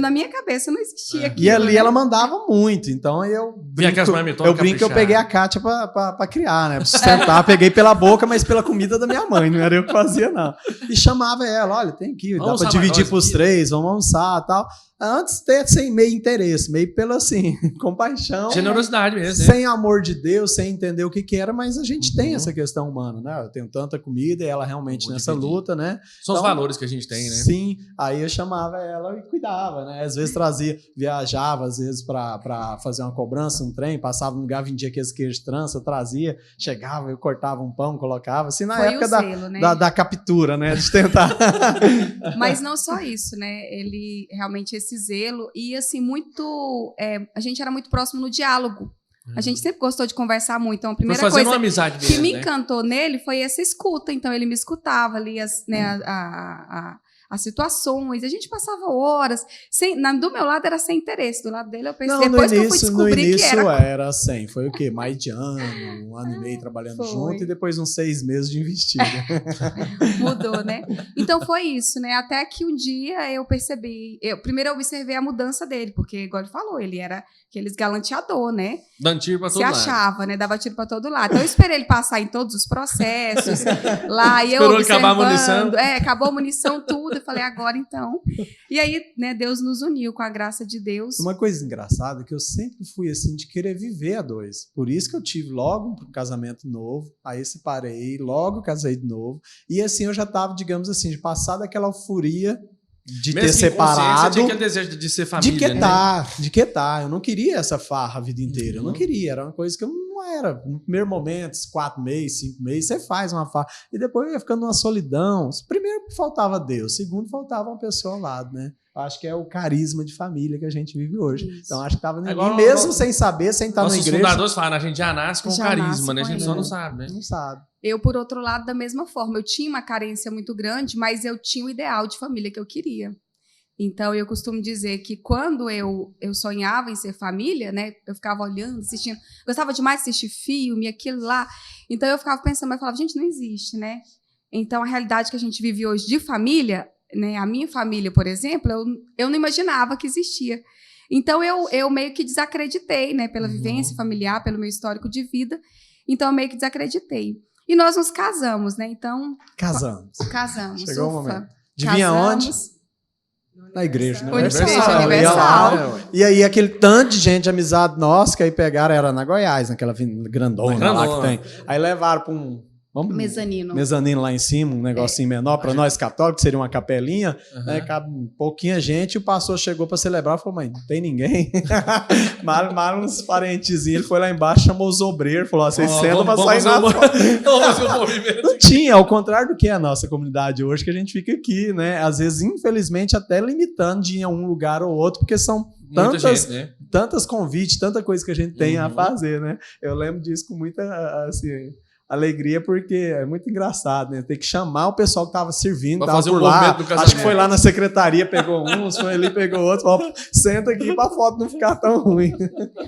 Na minha cabeça não existia aquilo. E ali ela mandava muito, então eu brinco que eu peguei a Kátia para criar, né? Pra sustentar, peguei pela boca, mas pela comida da minha mãe, não era eu que fazia, não. E chamava ela, olha, tem aqui, dá para dividir pros 3, vamos almoçar e tal. Antes ter sem meio interesse, meio pela assim, compaixão. Generosidade mesmo. Sem amor de Deus, sem entender o que era, mas a gente tem essa questão humana, né? Eu tenho tanta comida e ela realmente nessa luta, né? São os valores que a gente tem, né? Sim, aí eu chamava ela e cuidava, né? Às vezes viajava, às vezes pra fazer uma cobrança, um trem, passava no lugar, vendia aqueles queijos de trança, trazia, chegava, eu cortava um pão, colocava, assim, na época da captura, né? De tentar. Mas não só isso, né? Ele realmente esse zelo e assim muito a gente era muito próximo no diálogo. A gente sempre gostou de conversar muito. Então a primeira coisa uma amizade mesmo, que me encantou nele foi essa escuta. Então ele me escutava ali as situações. A gente passava horas. Do meu lado era sem interesse, do lado dele eu pensei. Não, Depois no que eu fui início, descobrir que era assim. Foi o quê? Mais de ano, 1 ano e meio trabalhando foi. junto e depois uns 6 meses de investida. Mudou, né? Então foi isso, né? Até que um dia eu percebi. Primeiro eu observei a mudança dele, porque, igual ele falou, ele era aqueles galanteador, né? Dando tiro pra todo Se lado. achava, né? Dava tiro pra todo lado. Então eu esperei ele passar em todos os processos lá e eu Esperou ele acabar a observando. munição. Acabou a munição, tudo. Eu falei, agora então. E aí, né, Deus nos uniu com a graça de Deus. Uma coisa engraçada é que eu sempre fui assim de querer viver a dois. Por isso que eu tive logo um casamento novo, aí separei, logo casei de novo. E assim eu já estava, digamos assim, de passar daquela euforia de Mesmo ter que inconsciente, separado. Você tinha aquele desejo de ser família, De que tá. Eu não queria essa farra a vida inteira. Eu não queria. Era uma coisa que eu não era. No primeiro momento, 4 meses, 5 meses, você faz uma farra. E depois ia ficando uma solidão. Primeiro, faltava Deus. Segundo, faltava uma pessoa ao lado, né? Acho que é o carisma de família que a gente vive hoje. Isso. Então, acho que tava Igual mesmo sem saber, sem estar na Nossos igreja. fundadores falam, a gente já nasce com Já carisma, nasce né? A com gente ele. só não sabe, né? Não sabe. Eu, por outro lado, da mesma forma. Eu tinha uma carência muito grande, mas eu tinha o ideal de família que eu queria. Então, eu costumo dizer que quando eu sonhava em ser família, né? Eu ficava olhando, assistindo. Gostava demais de assistir filme, aquilo lá. Então, eu ficava pensando, mas eu falava, gente, não existe, né? Então, a realidade que a gente vive hoje de família, né? A minha família, por exemplo, eu não imaginava que existia. Então, eu meio que desacreditei, né? Pela vivência familiar, pelo meu histórico de vida. Então, eu meio que desacreditei. E nós nos casamos, né? Então... Casamos. Casamos. Chegou ufa. o momento. Adivinha onde? Na igreja, né? Igreja Universal. E aí, aquele tanto de gente de amizade nossa que aí pegaram, era na Goiás, naquela grandona lá que tem. Aí levaram para mezanino lá em cima, um negocinho menor, para nós católicos, seria uma capelinha, né? Cabe pouquinha gente, e o pastor chegou para celebrar e falou, mãe, não tem ninguém? Mal uns parentezinhos, ele foi lá embaixo, chamou os obreiros, falou, vocês sentam para sair na Não tinha, ao contrário do que é a nossa comunidade hoje, que a gente fica aqui, né? Às vezes, infelizmente, até limitando de ir a um lugar ou outro, porque são tantas convites, tanta coisa que a gente tem a fazer, né? Eu lembro disso com muita, assim, alegria, porque é muito engraçado, né? Tem que chamar o pessoal que estava servindo, fazer por um lá. do Acho que foi lá na secretaria, pegou uns, foi ali, pegou outros, falou, senta aqui para a foto não ficar tão ruim.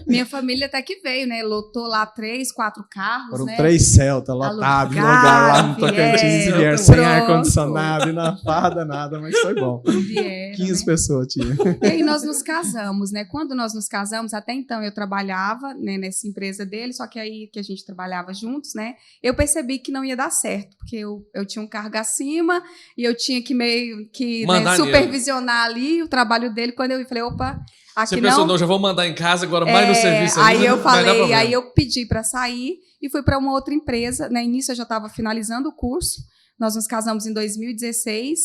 Minha família até que veio, né? Lotou lá 3, 4 carros, Foram né? 3 Celta lotados de lugar lá no Tocantins, vieram sem ar-condicionado e na farda, nada, mas foi bom. Vieram, 15 né? pessoas tinha. E aí nós nos casamos, né? Quando nós nos casamos, até então eu trabalhava, né, nessa empresa dele, só que aí que a gente trabalhava juntos, né? Eu percebi que não ia dar certo, porque eu tinha um cargo acima e eu tinha que meio que, né, supervisionar ali o trabalho dele. Quando eu falei, opa, aqui Você não... pensou, não, já vou mandar em casa, agora mais no serviço. Aí eu falei, aí eu pedi para sair e fui para uma outra empresa. No início eu já estava finalizando o curso. Nós nos casamos em 2006,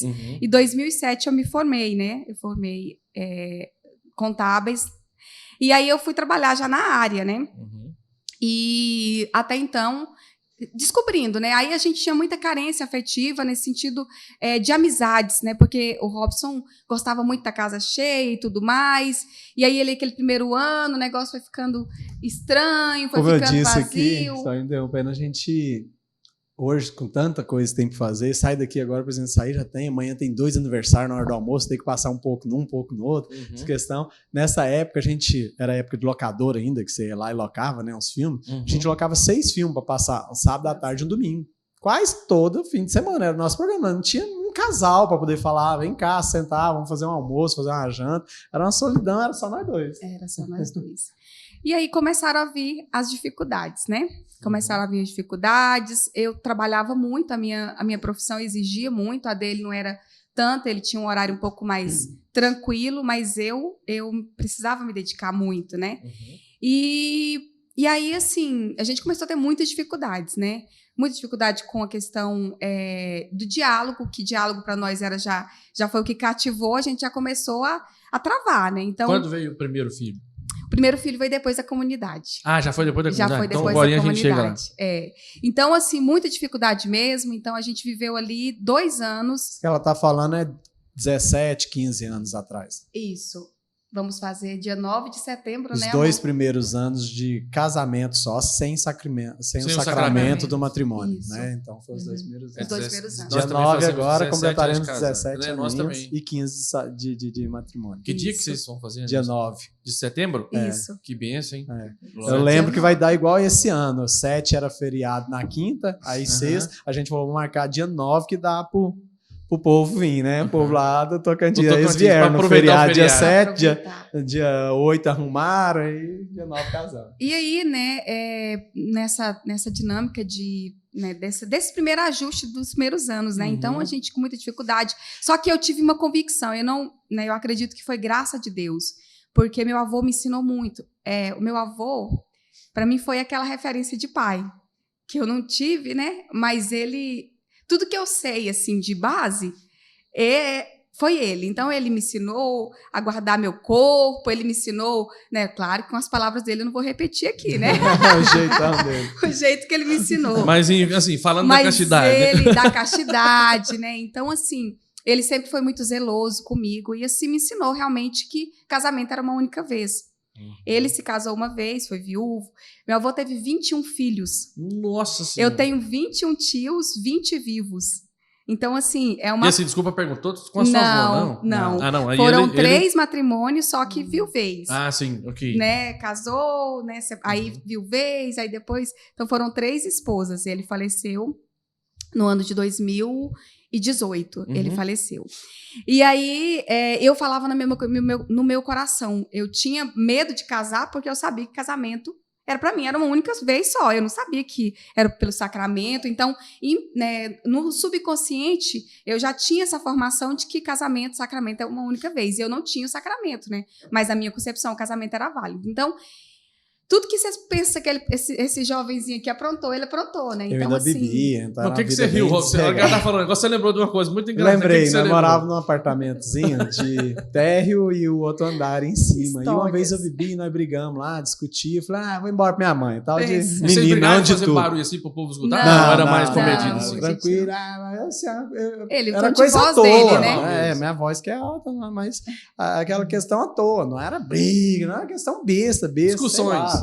e em 2007 eu me formei, né? Eu formei contábeis. E aí eu fui trabalhar já na área, né? E até então, descobrindo, né? Aí a gente tinha muita carência afetiva nesse sentido de amizades, né? Porque o Robson gostava muito da casa cheia e tudo mais. E aí ele, aquele primeiro ano, o negócio foi ficando estranho, foi ficando vazio. Como eu disse aqui, só interrompendo, a gente... Hoje, com tanta coisa que tem que fazer, sai daqui agora, por exemplo, sair já tem, amanhã tem 2 aniversários na hora do almoço, tem que passar um pouco num, um pouco no outro. Essa questão. Nessa época, era a época de locador ainda, que você ia lá e locava, né, uns filmes. A gente locava 6 filmes para passar um sábado à tarde e um domingo. Quase todo fim de semana era o nosso programa. Não tinha um casal para poder falar, vem cá, sentar, vamos fazer um almoço, fazer uma janta. Era uma solidão, era só nós dois. Era só nós dois. E aí começaram a vir as dificuldades, né? Começaram a vir as dificuldades. Eu trabalhava muito, a minha profissão exigia muito, a dele não era tanto, ele tinha um horário um pouco mais tranquilo, mas eu precisava me dedicar muito, né? E aí, assim, a gente começou a ter muitas dificuldades, né? Muita dificuldade com a questão do diálogo, que diálogo para nós era já foi o que cativou, a gente já começou a travar, né? Então, quando veio o primeiro filho? O primeiro filho veio depois da comunidade. Ah, já foi depois da comunidade? Já foi depois então, da comunidade. A gente chega lá. Então, assim, muita dificuldade mesmo. Então, a gente viveu ali 2 anos. O que ela está falando é 17, 15 anos atrás. Isso. Vamos fazer dia 9 de setembro, Os né, 2 amor? primeiros anos de casamento só, sem o Sem o sacramento sacramento. do matrimônio, Isso. né? Então, foi os 2 primeiros Os anos. 2 primeiros anos. Dia Nós também 9 fazemos agora, 17 completaremos anos de casado. 17 Nós aninhos também. e 15 de matrimônio. Que dia que Isso. vocês vão fazer? Dia 9. De setembro? Isso. Que benção, hein? Eu lembro que Dia vai dar igual esse ano. 7 era feriado na quinta, aí sexta, a gente vai marcar dia 9 que dá pro povo vir, né? O povo lá do Tocantins. Do Aí eles Tocantins, vieram pra no aproveitar o feriado dia feriado. 7, Aproveitar. dia 8 arrumaram, aí dia 9 casaram. E aí, né, nessa dinâmica né, desse primeiro ajuste dos primeiros anos, né? Então, a gente com muita dificuldade. Só que eu tive uma convicção, eu acredito que foi graça de Deus, porque meu avô me ensinou muito. O meu avô, para mim, foi aquela referência de pai, que eu não tive, né? Mas tudo que eu sei, assim, de base, foi ele. Então, ele me ensinou a guardar meu corpo, ele me ensinou, né? Claro que com as palavras dele eu não vou repetir aqui, né? O jeitão dele. O jeito que ele me ensinou. Mas, assim, falando da castidade. Da castidade, né? Então, assim, ele sempre foi muito zeloso comigo e, assim, me ensinou realmente que casamento era uma única vez. Ele se casou uma vez, foi viúvo. Meu avô teve 21 filhos. Nossa Senhora. Eu tenho 21 tios, 20 vivos. Então, assim, é uma... E assim, desculpa a pergunta, todos com a sua avó, não? Não. Ah, não. Aí Foram 3 matrimônios, só que viuvez. Ah, sim, ok. Né? Casou, né? Aí viuvez, aí depois... Então, foram 3 esposas. Ele faleceu no ano de 2018. Ele faleceu. E aí, eu falava no meu coração. Eu tinha medo de casar porque eu sabia que casamento era para mim, era uma única vez só. Eu não sabia que era pelo sacramento. Então, né, no subconsciente, eu já tinha essa formação de que sacramento é uma única vez. E eu não tinha o sacramento, né? Mas na minha concepção, o casamento era válido. Então, tudo que vocês pensam que esse jovenzinho aqui aprontou, ele aprontou, né? Eu Então, ainda assim... bebia. Então O que você riu, Rob? Ela tá falando, agora você lembrou de uma coisa muito engraçada. Lembrei, você nós morávamos num apartamentozinho de térreo e o outro andar em cima. E uma vez eu bebi, nós brigamos lá, discutia. Falei, vou embora pra minha mãe. Tal de Vocês meninão brigaram de de fazer tudo. barulho assim pro povo escutar? Não, Era mais não, comedido, não, assim. Tranquilo. Assim, Ele, era tom de coisa à voz toa. dele, né? Minha voz que é alta, mas aquela questão à toa. Não era briga, não era questão besta. Discussões. Sei lá.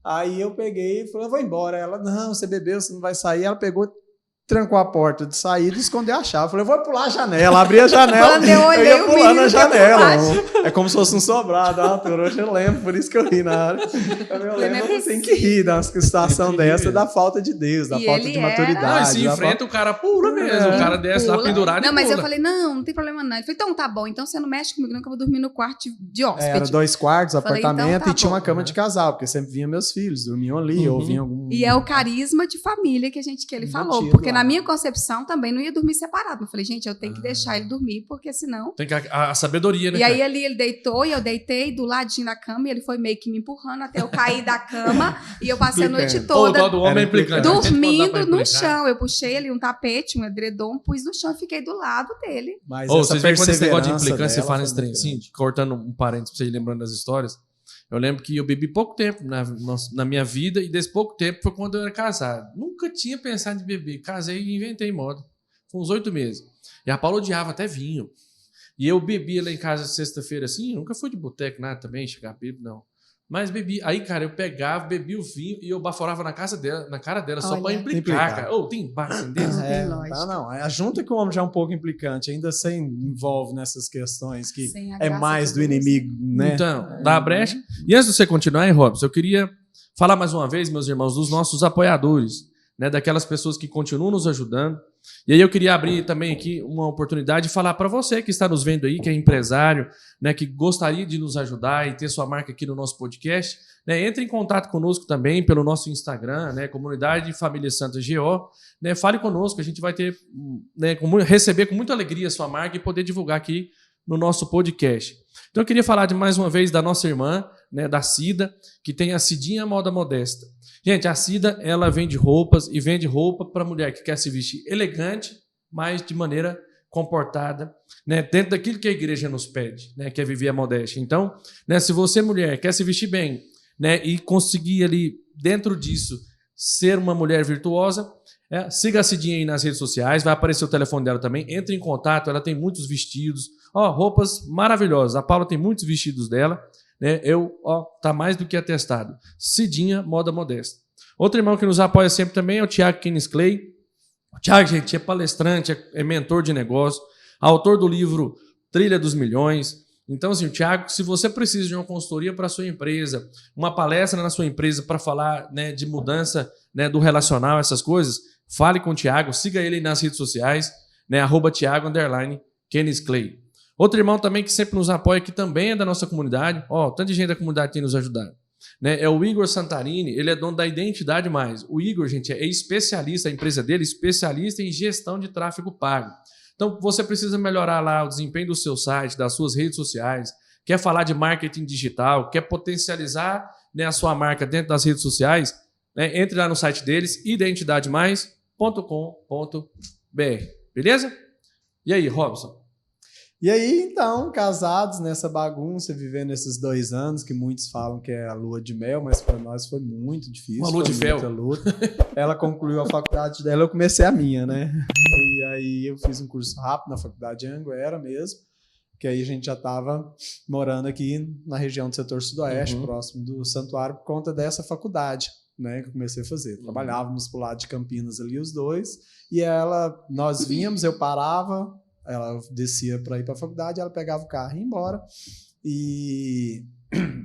Aí eu peguei e falei, eu vou embora. Ela, não, você bebeu, você não vai sair. Ela pegou, trancou a porta de saída e escondeu a chave. Eu falei, eu vou pular a janela. Abri a janela, Quando eu olhei, ia o pulando menino a janela. ia É como se fosse um sobrado. Hoje eu lembro, por isso que eu ri na hora. Eu lembro que tem que rir da situação dessa, da falta de Deus, da E falta ele de era- maturidade. Não, e se da enfrenta, o cara pula mesmo. O cara desce lá Pula. pendurado Não, e mas pula. eu falei, não tem problema não. Ele falou, então tá bom, então você não mexe comigo não, que eu vou dormir no quarto de hóspede. Era 2 quartos, Falei, apartamento, então tá e tinha uma bom. cama de casal, porque sempre vinha meus filhos, dormiam ali, ou vinha algum... E é o carisma de família que ele falou. Embutido Porque lá. na minha concepção também não ia dormir separado. Eu falei, gente, eu tenho que deixar ele dormir, porque senão... Tem que a sabedoria, né? E aí cara? ele deitou e eu deitei do ladinho da cama e ele foi meio que me empurrando até eu cair da cama e eu passei a noite Pô, o toda tal do homem é Era implicante. Tem que botar dormindo pra no implicar. chão. Eu puxei ali um tapete, um edredom, pus no chão e fiquei do lado dele. Mas Ô, essa vocês veem quando esse negócio de perseverança implicância, você dela fala foi nesse trem muito assim, grande. cortando um parênteses pra vocês lembrando das histórias. Eu lembro que eu bebi pouco tempo na minha vida e desse pouco tempo foi quando eu era casado. Nunca tinha pensado em beber. Casei e inventei moda. Foi uns 8 meses. E a Paula odiava até vinho. E eu bebia lá em casa sexta-feira assim, nunca fui de boteco, nada também, chegar bêbado, não. Mas bebi. Aí, cara, eu pegava, bebia o vinho e eu baforava na cara dela só Olha. pra implicar, Implicar. cara. Ô, tem bar assim desse? Não tem lógica. Não. A junta que o homem já é um pouco implicante, ainda se envolve nessas questões que Sem a é graça mais de do Deus. inimigo, né? Então, dá a brecha. E antes de você continuar, hein, Robson, eu queria falar mais uma vez, meus irmãos, dos nossos apoiadores, né, daquelas pessoas que continuam nos ajudando. E aí eu queria abrir também aqui uma oportunidade de falar para você que está nos vendo aí, que é empresário, né, que gostaria de nos ajudar e ter sua marca aqui no nosso podcast, né, entre em contato conosco também pelo nosso Instagram, né, Comunidade Família Santa GO, né, fale conosco, a gente vai ter, né, receber com muita alegria a sua marca e poder divulgar aqui no nosso podcast. Então eu queria falar de mais uma vez da nossa irmã, né, da Cida, que tem a Cidinha Moda Modesta. Gente, a Cida, ela vende roupas e vende roupa para mulher que quer se vestir elegante, mas de maneira comportada, né, dentro daquilo que a igreja nos pede, né, que é viver a modéstia. Então, né, se você, mulher, quer se vestir bem, né, e conseguir ali, dentro disso, ser uma mulher virtuosa, siga a Cidinha aí nas redes sociais, vai aparecer o telefone dela também, entre em contato, ela tem muitos vestidos, Ó, roupas maravilhosas. A Paula tem muitos vestidos dela, né? Tá mais do que atestado. Cidinha, moda modesta. Outro irmão que nos apoia sempre também é o Thiago Keynes Clay. O Thiago, gente, é palestrante, é mentor de negócio, autor do livro Trilha dos Milhões. Então, assim, o Thiago, se você precisa de uma consultoria para a sua empresa, uma palestra na sua empresa para falar, né, de mudança, né, do relacional, essas coisas, fale com o Thiago, siga ele nas redes sociais, né, @Thiago_Keynes Clay. Outro irmão também que sempre nos apoia, que também é da nossa comunidade, tanta gente da comunidade tem nos ajudado, né, é o Igor Santarini. Ele é dono da Identidade Mais. O Igor, gente, é especialista, a empresa dele é especialista em gestão de tráfego pago. Então, você precisa melhorar lá o desempenho do seu site, das suas redes sociais, quer falar de marketing digital, quer potencializar, né, a sua marca dentro das redes sociais, né, entre lá no site deles, identidademais.com.br. Beleza? E aí, Robson? E aí, então, casados nessa bagunça, vivendo esses 2 anos, que muitos falam que é a lua de mel, mas para nós foi muito difícil. Uma lua de fel. Luta. Ela concluiu a faculdade dela, eu comecei a minha, né? E aí eu fiz um curso rápido na faculdade de Anguera mesmo, que aí a gente já estava morando aqui na região do setor sudoeste, próximo do santuário, por conta dessa faculdade, né, que eu comecei a fazer. Trabalhávamos pro lado de Campinas ali os dois, e nós vínhamos, eu parava, ela descia para ir para a faculdade, ela pegava o carro e ia embora. E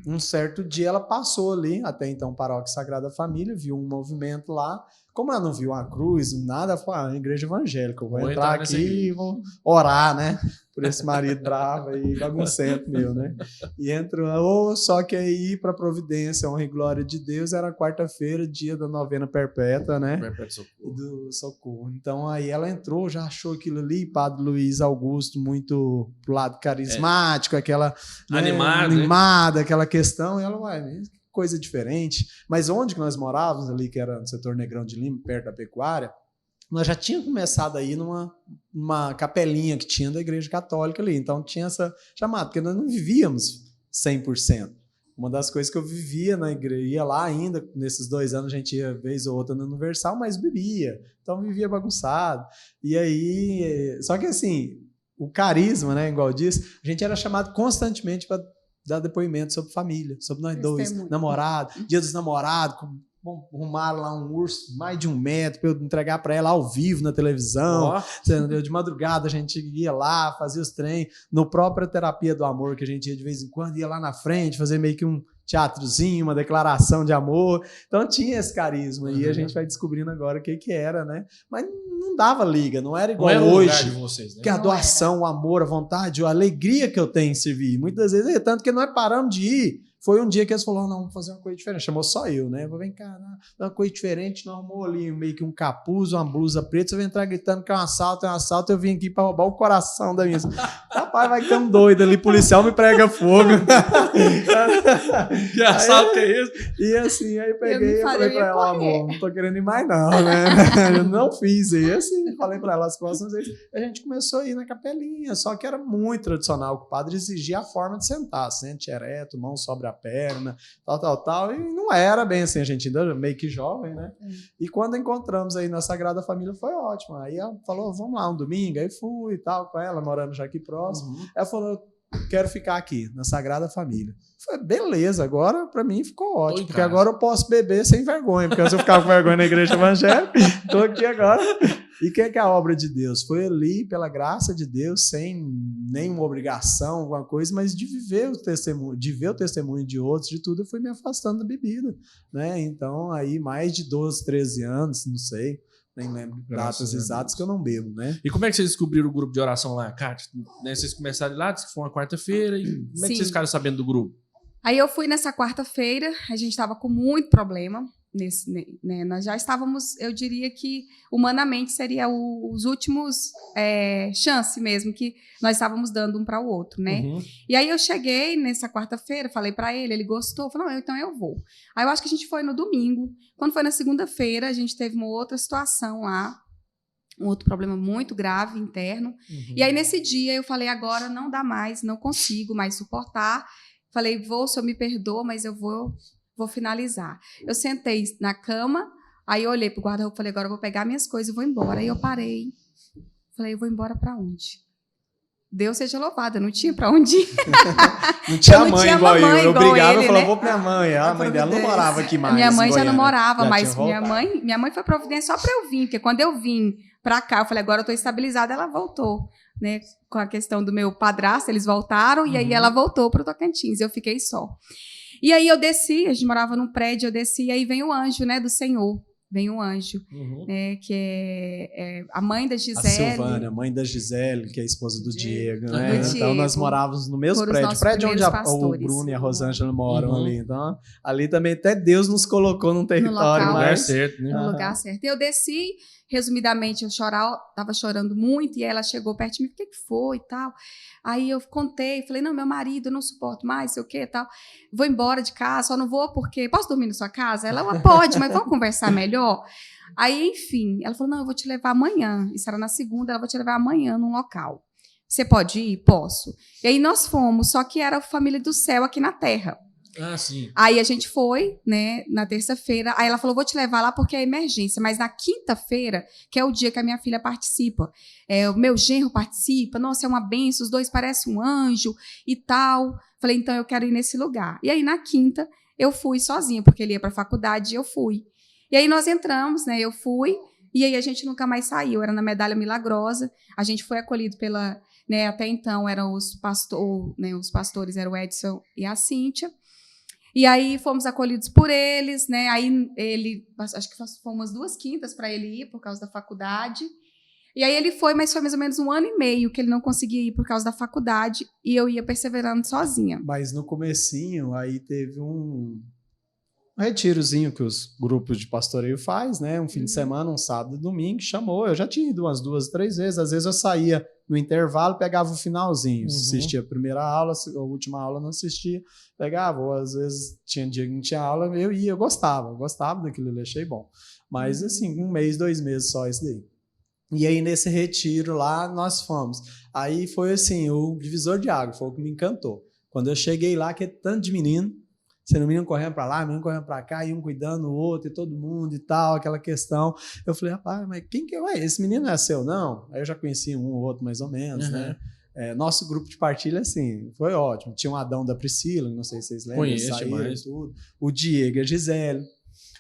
um certo dia ela passou ali, até então Paróquia Sagrada Família, viu um movimento lá. Como ela não viu uma cruz, nada, ela falou, igreja evangélica, eu vou entrar aqui e vou orar, né? Por esse marido bravo aí, baguncento meu, né? E entrou, só que aí, para Providência, honra e glória de Deus, era quarta-feira, dia da novena perpétua, né? Do socorro. Então aí ela entrou, já achou aquilo ali, Padre Luiz Augusto, muito pro lado carismático, aquela animada, aquela questão, e ela vai, coisa diferente. Mas onde que nós morávamos ali, que era no setor Negrão de Lima, perto da pecuária, nós já tínhamos começado aí numa capelinha que tinha da igreja católica ali. Então tinha essa chamada, porque nós não vivíamos 100%. Uma das coisas que eu vivia na igreja, ia lá ainda, nesses 2 anos a gente ia vez ou outra no Universal, mas bebia. Então vivia bagunçado. E aí, só que assim, o carisma, né, igual eu disse, a gente era chamado constantemente para dar depoimento sobre família, sobre nós dois, namorados, dia dos namorados, arrumaram lá um urso mais de 1 metro para eu entregar para ela ao vivo na televisão. De madrugada a gente ia lá, fazia os trem, no própria terapia do amor que a gente ia de vez em quando, ia lá na frente, fazer meio que um teatrozinho, uma declaração de amor. Então tinha esse carisma e a gente vai descobrindo agora o que era, né? Mas não dava liga, não era igual hoje, de vocês, né? Que a doação, o amor, a vontade, a alegria que eu tenho em servir. Muitas vezes, tanto que nós paramos de ir. Foi um dia que eles falaram, não, vamos fazer uma coisa diferente. Chamou só eu, né? Vem cá, uma coisa diferente. Nós arrumou ali meio que um capuz, uma blusa preta. Você vai entrar gritando que é um assalto, Eu vim aqui para roubar o coração da minha... Rapaz, vai ficando doido ali. Policial me prega fogo. Que assalto que é esse? E assim, aí peguei e falei para ela, amor, não tô querendo ir mais não, né? Eu não fiz isso. E falei para ela as próximas vezes. A gente começou a ir na capelinha, só que era muito tradicional. O padre exigia a forma de sentar. Sente ereto, mão sobre a perna, tal, e não era bem assim, a gente ainda meio que jovem, né? E quando encontramos aí na Sagrada Família foi ótimo. Aí ela falou, vamos lá um domingo, aí fui e tal com ela, morando já aqui próximo. Ela falou, quero ficar aqui na Sagrada Família. Falei, beleza, agora pra mim ficou ótimo, porque agora eu posso beber sem vergonha, porque se eu ficar com vergonha na igreja evangélica, tô aqui agora. E o que é a obra de Deus? Foi ali, pela graça de Deus, sem nenhuma obrigação, alguma coisa, mas de viver o testemunho, de ver o testemunho de outros, de tudo, eu fui me afastando da bebida, né? Então, aí, mais de 12, 13 anos, não sei, nem lembro datas exatas que eu não bebo, né? E como é que vocês descobriram o grupo de oração lá, Kátia? Né, vocês começaram lá, disse que foi uma quarta-feira, e como é que vocês ficaram sabendo do grupo? Aí eu fui nessa quarta-feira, a gente estava com muito problema, né, nós já estávamos, eu diria que humanamente seria os últimos chance mesmo que nós estávamos dando um para o outro, né? E aí eu cheguei nessa quarta-feira, falei para ele gostou, falou, não, então eu vou. Aí eu acho que a gente foi no domingo. Quando foi na segunda-feira, a gente teve uma outra situação lá, um outro problema muito grave interno. E aí nesse dia eu falei, agora não dá mais, não consigo mais suportar. Falei, o senhor me perdoa, mas eu vou finalizar. Eu sentei na cama, aí eu olhei pro guarda-roupa e falei, agora eu vou pegar minhas coisas e vou embora. Aí eu parei. Falei, eu vou embora para onde? Deus seja louvado, eu não tinha para onde ir. Não tinha não mãe tinha igual mamãe eu. igual Obrigado, eu ele, falava, né? vou pra minha mãe. A mãe dela não morava aqui mais. Minha mãe em já não Goiânia. morava, Já mas tinha voltado. minha mãe foi providência só para eu vir, porque quando eu vim para cá, eu falei, agora eu tô estabilizada, ela voltou, né? Com a questão do meu padrasto, eles voltaram, e aí ela voltou pro Tocantins, eu fiquei só. E aí eu desci, a gente morava num prédio, eu desci, e aí vem o anjo, né, do Senhor. Vem um anjo, né, que é a mãe da A Gisele. Silvânia, mãe da Gisele, que é a esposa do Diego, né? Do Então nós Diego. morávamos no mesmo Foram os prédio. nossos Prédio onde primeiros o pastores. Bruno e a Rosângela moram ali. Então, ali também até Deus nos colocou num território local. Lugar mais... certo, né? No lugar certo. Eu desci, resumidamente, eu tava chorando muito, e aí ela chegou perto de mim, o que foi e tal. Aí eu contei, falei, não, meu marido, eu não suporto mais, sei o que e tal. Vou embora de casa, só não vou porque... Posso dormir na sua casa? Ela, pode, mas vamos conversar melhor? Aí, enfim, ela falou, não, eu vou te levar amanhã. Isso era na segunda, ela vai te levar amanhã num local. Você pode ir? Posso. E aí nós fomos, só que era a família do céu aqui na terra. Ah, sim. Aí a gente foi, né, na terça-feira. Aí ela falou, vou te levar lá porque é emergência. Mas na quinta-feira, que é o dia que a minha filha participa, o meu genro participa, nossa, é uma benção, os dois parecem um anjo e tal. Falei, então eu quero ir nesse lugar. E aí na quinta eu fui sozinha, porque ele ia para a faculdade e eu fui. E aí nós entramos, né, eu fui, e aí a gente nunca mais saiu. Era na Medalha Milagrosa. A gente foi acolhido pela, né, até então eram os pastores eram o Edson e a Cíntia. E aí fomos acolhidos por eles, né? Aí ele, acho que foi umas 2 quintas para ele ir por causa da faculdade. E aí ele foi, mas foi mais ou menos 1 ano e meio que ele não conseguia ir por causa da faculdade, e eu ia perseverando sozinha. Mas no comecinho, aí teve um retirozinho que os grupos de pastoreio faz, né? Um fim de semana, um sábado e domingo, chamou. Eu já tinha ido umas 2, 3 vezes. Às vezes eu saía no intervalo, pegava o finalzinho. Assistia a primeira aula, a última aula não assistia. Pegava, ou às vezes tinha dia que não tinha aula, eu ia, eu gostava daquilo ali, achei bom. Mas assim, 1 mês, 2 meses só isso daí. E aí nesse retiro lá, nós fomos. Aí foi assim, o divisor de água, foi o que me encantou. Quando eu cheguei lá, que é tanto de menino, sendo menino correndo para lá, menino correndo para cá, e um cuidando o outro, e todo mundo e tal, aquela questão. Eu falei, rapaz, mas quem que é? Esse menino não é seu, não? Aí eu já conhecia um ou outro mais ou menos, né? Nosso grupo de partilha, assim, foi ótimo. Tinha o Adão da Priscila, não sei se vocês lembram. Conheço demais. Tudo. O Diego e a Gisele.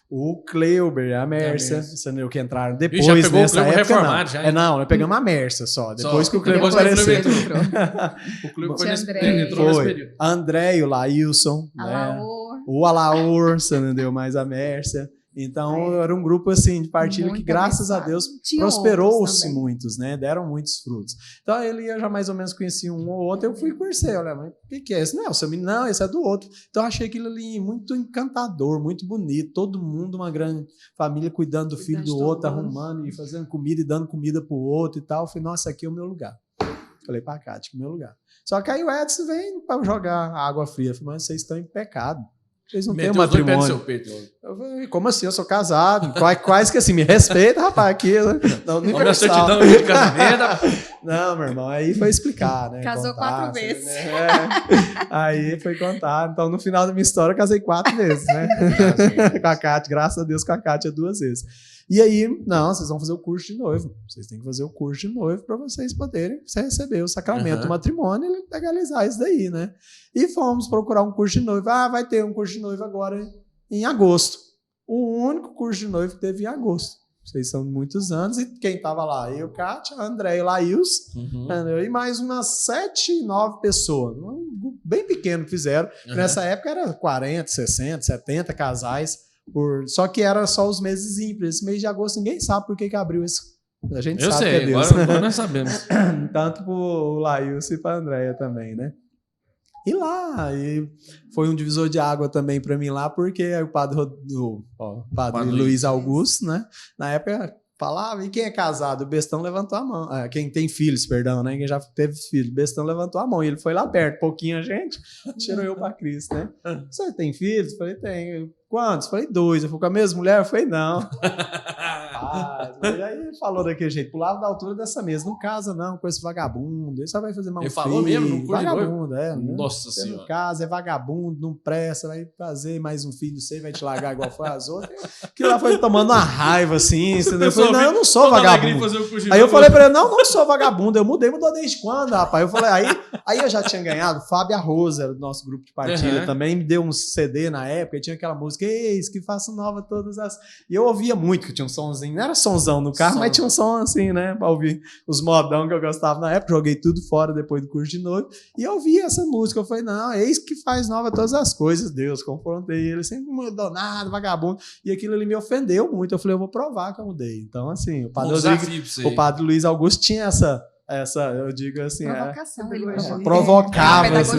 O Kleuber e a Mércia, entendeu? Que entraram depois, já pegou nessa o Kleuber época, reformado, não. já. Não, nós pegamos a Mércia só. Depois que o Kleuber Depois que o apareceu. Kleuber O clube foi André. entrou nesse Foi. período. A André e o Laílson, né? Alaor. O Alaor, você entendeu? Mais a Mércia. Então, era um grupo assim de partilha Muito que, graças a abençoado. Deus, Tinha prosperou-se outros também. muitos, né? Deram muitos frutos. Então, ele eu já mais ou menos conhecia um ou outro, eu fui conhecer. Olha, mas o que é esse? Não, seu menino, não, esse é do outro. Então, eu achei aquilo ali muito encantador, muito bonito. Todo mundo, uma grande família, cuidando do filho do outro, arrumando e fazendo comida e dando comida pro outro e tal. Eu falei, nossa, aqui é o meu lugar. Falei pra Cátia, que é o meu lugar. Só que aí o Edson vem para jogar água fria. Eu falei, mas vocês estão em pecado. Vocês não têm Meteu os dois pés no matrimônio. seu peito. Eu falei, como assim? Eu sou casado. Quase que assim, me respeita, rapaz, aqui. Não, Olha a certidão de casamento. Não, meu irmão, aí foi explicar, né? Casou contar, 4 vezes. Né? Aí foi contar. Então, no final da minha história, eu casei 4 vezes, né? Com a Cátia, graças a Deus, com a Cátia 2 vezes. E aí, não, vocês vão fazer o curso de noivo. Vocês têm que fazer o curso de noivo para vocês poderem receber o sacramento do matrimônio e legalizar isso daí, né? E fomos procurar um curso de noivo. Ah, vai ter um curso de noivo agora em agosto. O único curso de noivo que teve em agosto. Vocês são muitos anos. E quem estava lá? Eu, Cátia, André e Laís. E mais umas 7, 9 pessoas. Um grupo bem pequeno que fizeram. Nessa época era 40, 60, 70 casais. Só que era só os meses ímpares. Esse mês de agosto ninguém sabe por que abriu esse. A gente Eu sabe sei, que é Deus. agora nós sabemos. Tanto pro Laís e pra Andréia também, né? E lá, e foi um divisor de água também para mim lá, porque aí o padre Luiz Augusto, né? Na época falava, e quem é casado? O Bestão levantou a mão. Quem tem filhos, perdão, né? Quem já teve filho, o Bestão levantou a mão. E ele foi lá perto, pouquinho a gente, tirou eu para Cristo, né? Você tem filhos? Eu falei, tenho. Quantos? Eu falei, 2. Eu fui com a mesma mulher? Eu falei, não. Rapaz, e aí ele falou daquele jeito, pulava da altura dessa mesa, não casa não com esse vagabundo, ele só vai fazer mal Ele falou mesmo, não curte vagabundo, né? Nossa Você Senhora. não casa, é vagabundo, não presta, vai fazer mais um filho, você vai te largar igual foi as outras. Que lá foi tomando uma raiva, assim, entendeu? Eu falei, não, eu não sou vagabundo. Aí eu falei pra ele, não sou vagabundo, eu mudou desde quando, rapaz? Eu falei, aí eu já tinha ganhado, Fábio Arroza, era do nosso grupo de partilha, também me deu um CD na época, e tinha aquela música, eis que faço nova todas as... E eu ouvia muito, que tinha um sonzinho, não era sonzão no carro, mas tinha um som assim, né, pra ouvir os modão que eu gostava na época, joguei tudo fora depois do curso de noite, e eu ouvia essa música, eu falei, não, eis que faz nova todas as coisas, Deus, confrontei ele, sempre mudou nada, vagabundo, e aquilo ali me ofendeu muito, eu falei, eu vou provar que eu mudei. Então, assim, o Padre Luiz Augusto tinha essa, eu digo assim, provocação, ele provocava, assim,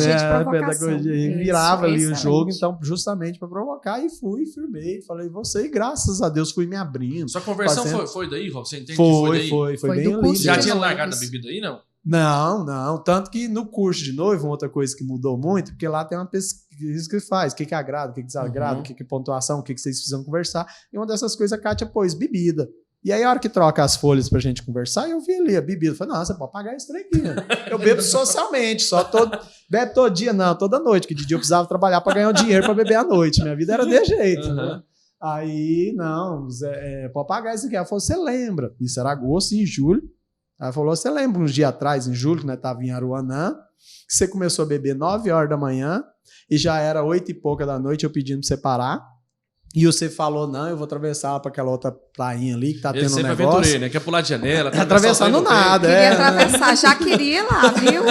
pedagogia, e virava ali o jogo, então, justamente para provocar, e fui, firmei, falei, você, e graças a Deus fui me abrindo. Sua conversão foi daí, Rob? Você entende foi que foi daí? Foi bem ali. Já tinha largado a bebida aí, não? Não, tanto que no curso de noivo, outra coisa que mudou muito, porque lá tem uma pesquisa que faz, o que agrada, o que desagrada, o que pontuação, o que vocês precisam conversar, e uma dessas coisas a Kátia pôs, bebida. E aí, a hora que troca as folhas pra gente conversar, eu vi ali a bebida. Eu falei, não, você pode pagar esse trem aqui, né? Eu bebo socialmente, bebe todo dia, não, toda noite, que de dia eu precisava trabalhar pra ganhar o dinheiro pra beber à noite. Minha vida era de jeito, né? Aí, não, pode pagar isso aqui. Ela falou, você lembra? Isso era agosto, em julho. Ela falou, você lembra uns dias atrás, em julho, que nós estávamos em Aruanã, que você começou a beber 9 horas da manhã e já era 8 e pouca da noite, eu pedindo pra você parar. E você falou, não, eu vou atravessar para aquela outra prainha ali que tá tendo um negócio. Aventurei, né? Quer pular de janela. Atravessando nada. Queria atravessar, já queria lá, viu?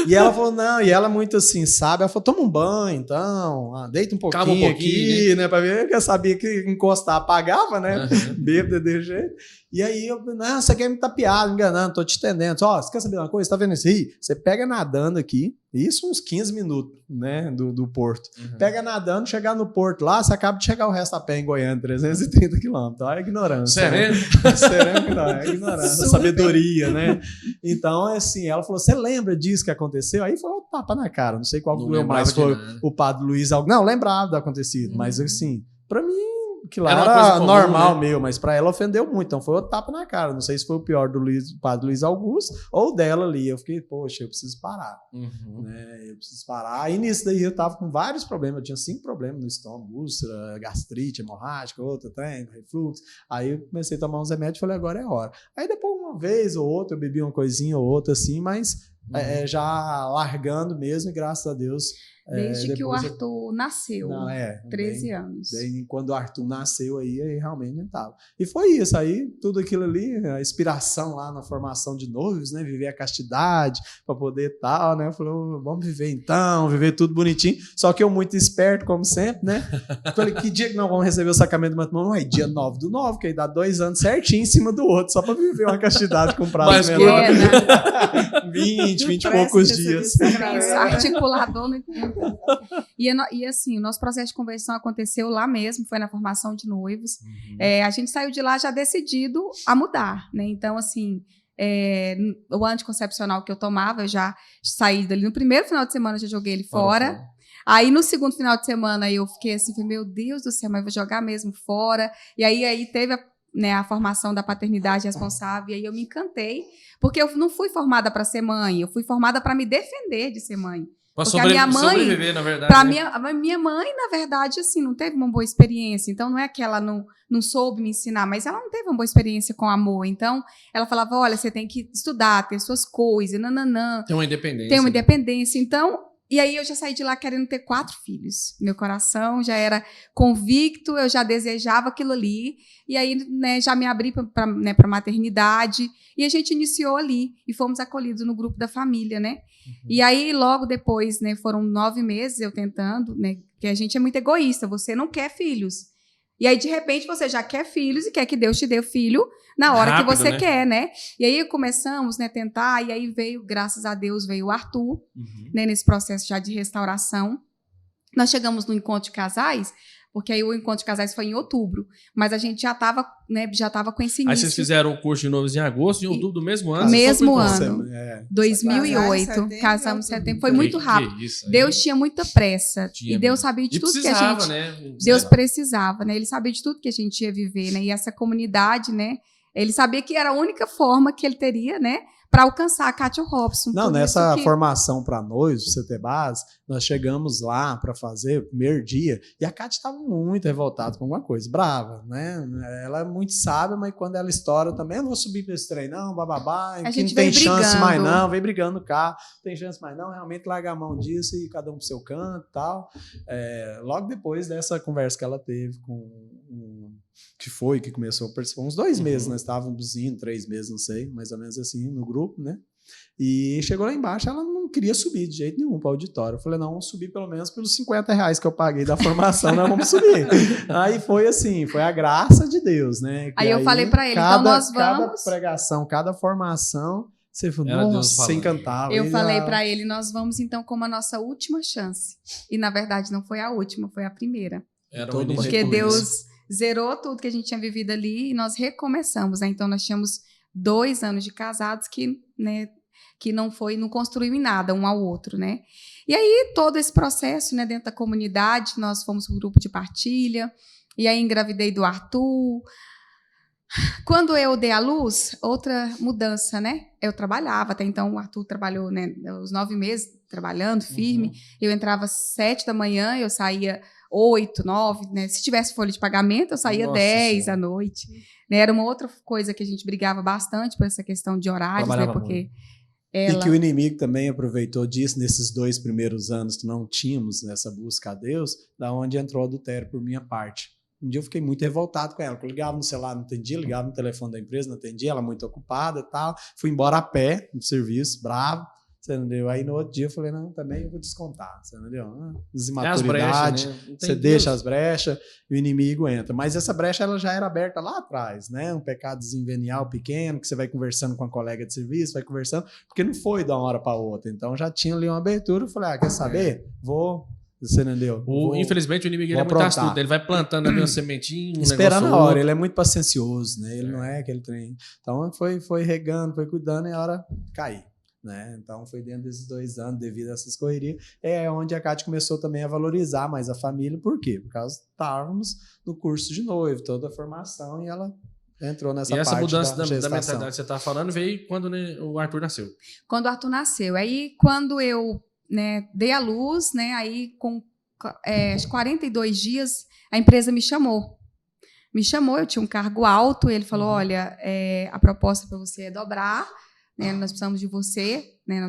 E ela falou, não, e ela muito assim, sabe? Ela falou, toma um banho, então, deita um pouquinho aqui, né? Pra ver, porque eu sabia que encostar apagava, né? Bêbado de jeito. E aí eu, não, você quer me tapear, me enganando, tô te entendendo. Ó, você quer saber uma coisa? Você tá vendo isso aí? Você pega nadando aqui, isso uns 15 minutos, né, do porto. Pega nadando, chegar no porto lá, você acaba de chegar o resto a pé em Goiânia, 330 quilômetros. Olha a ignorância. Sério? Né? Sério que não, é ignorância, sabedoria, né? Então, assim, ela falou, você lembra disso que aconteceu? Aí foi um tapa na cara, não sei qual doeu mais, foi o Padre Luiz. Não, lembrava do acontecido, mas assim, pra mim, que lá era comum, normal, né? Mas pra ela ofendeu muito, então foi outro tapa na cara. Não sei se foi o pior do Padre Luiz Augusto ou dela ali. Eu fiquei, poxa, eu preciso parar. Né? Eu preciso parar. Aí nisso daí eu tava com vários problemas. Eu tinha 5 problemas no estômago, úlcera, gastrite, hemorrágica, outra, refluxo. Aí eu comecei a tomar uns remédios e falei, agora é hora. Aí depois uma vez ou outra eu bebi uma coisinha ou outra assim, mas já largando mesmo, e graças a Deus. Desde que o Arthur nasceu, 13 anos. Daí, quando o Arthur nasceu, aí realmente não estava. E foi isso, aí tudo aquilo ali, a inspiração lá na formação de noivos, né? Viver a castidade, para poder tal, né? Falou, vamos viver então, viver tudo bonitinho. Só que eu muito esperto, como sempre, né? Falei, que dia que nós vamos receber o sacramento do matrimônio? Aí, dia 9/9, que aí dá 2 anos certinho em cima do outro, só para viver uma castidade com prazo menor. 20 e poucos dias. Articulador, né? E assim, o nosso processo de conversão aconteceu lá mesmo, foi na formação de noivos. A gente saiu de lá já decidido a mudar, né? Então, assim, o anticoncepcional que eu tomava, eu já saí dali. No primeiro final de semana, eu já joguei ele fora. Aí, no segundo final de semana, eu fiquei assim, meu Deus do céu, mas eu vou jogar mesmo fora. E aí teve a formação da paternidade responsável, e aí eu me encantei, porque eu não fui formada para ser mãe, eu fui formada para me defender de ser mãe. Porque a minha mãe, sobreviver, na verdade. A minha mãe, na verdade, assim, não teve uma boa experiência. Então, não é que ela não soube me ensinar, mas ela não teve uma boa experiência com amor. Então, ela falava, olha, você tem que estudar, ter suas coisas, nananã. Tem uma independência. Tem uma independência. Então, e aí eu já saí de lá querendo ter 4 filhos. Meu coração já era convicto, eu já desejava aquilo ali. E aí, né, já me abri para maternidade. E a gente iniciou ali e fomos acolhidos no grupo da família, né? E aí, logo depois, né, foram 9 meses eu tentando, né? Porque a gente é muito egoísta, você não quer filhos. E aí, de repente, você já quer filhos e quer que Deus te dê o filho na hora que você quer, né? E aí começamos, né, tentar, e aí veio, graças a Deus, veio o Arthur, né, nesse processo já de restauração. Nós chegamos no encontro de casais, Porque aí o encontro de casais foi em outubro. Mas a gente já estava, né, com esse início. Aí vocês fizeram o curso de noivos em agosto, em outubro do mesmo ano? Mesmo Só foi ano. É. 2008. Casamos em setembro. Foi muito rápido. Que isso aí? Deus tinha muita pressa. Tinha E Deus mesmo. sabia de E tudo que a precisava, gente... né? Deus precisava, né? Ele sabia de tudo que a gente ia viver, né? E essa comunidade, né? Ele sabia que era a única forma que ele teria, né? Para alcançar a Kátia Robson. Não, Por nessa isso que- formação para noivos, pra você ter base, nós chegamos lá para fazer o primeiro dia e a Kátia estava muito revoltada com alguma coisa, brava, né? Ela é muito sábia, mas quando ela estoura também, eu não vou subir para esse trem, não, bababá, A que gente não tem veio chance brigando. mais não, vem brigando no carro, não tem chance mais não, realmente larga a mão disso e cada um pro seu canto e tal. Logo depois dessa conversa que ela teve com que começou a participar uns 2 meses, nós estávamos indo, 3 meses, não sei, mais ou menos assim, no grupo, né? E chegou lá embaixo, ela não queria subir de jeito nenhum para o auditório. Eu falei, não, vamos subir pelo menos pelos R$50 que eu paguei da formação, nós vamos subir. Aí foi assim, foi a graça de Deus, né? Aí eu falei para ele, então nós Cada vamos... pregação, cada formação, você falou, Era Deus nossa, falando. você encantava. Eu E falei a- para ele, nós vamos então como a nossa última chance. E na verdade não foi a última, foi a primeira. Era Todo um início Porque de Deus zerou tudo que a gente tinha vivido ali e nós recomeçamos, né? Então nós tínhamos 2 anos de casados que, né, que não construiu em nada um ao outro, né? E aí todo esse processo, né, dentro da comunidade, nós fomos para o grupo de partilha, e aí engravidei do Arthur. Quando eu dei à luz, outra mudança, né? Eu trabalhava, até então o Arthur trabalhou, né, os 9 meses trabalhando firme. Eu entrava às 7 da manhã, eu saía 8, 9, né? Se tivesse folha de pagamento, eu saía Nossa 10 Senhora. à noite. Né? Era uma outra coisa que a gente brigava bastante por essa questão de horários, né? Trabalhava Porque E que o inimigo também aproveitou disso nesses 2 primeiros anos que não tínhamos nessa busca a Deus, da onde entrou o adultério por minha parte. Um dia eu fiquei muito revoltado com ela, porque eu ligava no celular, não atendia, ligava no telefone da empresa, não atendia, ela muito ocupada e tal. Fui embora a pé do serviço, bravo, você entendeu? Aí no outro dia eu falei, não, também eu vou descontar, você entendeu? As Imaturidade, brechas, né? Não tem você deixa as brechas e o inimigo entra. Mas essa brecha ela já era aberta lá atrás, né? Um pecadozinho venial pequeno, que você vai conversando com a colega de serviço, vai conversando, porque não foi de uma hora para outra. Então já tinha ali uma abertura, eu falei, quer saber? Vou, você entendeu? Infelizmente o inimigo ele é vou muito aprontar. astuto. Ele vai plantando ali uma sementinha, um Esperando negócio a hora, outro. ele é muito paciencioso, né? Ele não é aquele trem. Então foi regando, foi cuidando e a hora cair. Né? Então foi dentro desses 2 anos, devido a essas correrias, onde a Kátia começou também a valorizar mais a família. Por quê? Por causa que estávamos no curso de noivo, toda a formação, e ela entrou nessa parte. E essa mudança da gestação. mentalidade que você está falando veio quando, né, o Arthur nasceu. quando o Arthur nasceu. Aí, quando eu, né, dei à luz, né, aí com 42 dias, a empresa me chamou. Eu tinha um cargo alto, e ele falou, olha, a proposta para você é dobrar, né, nós precisamos de você, né,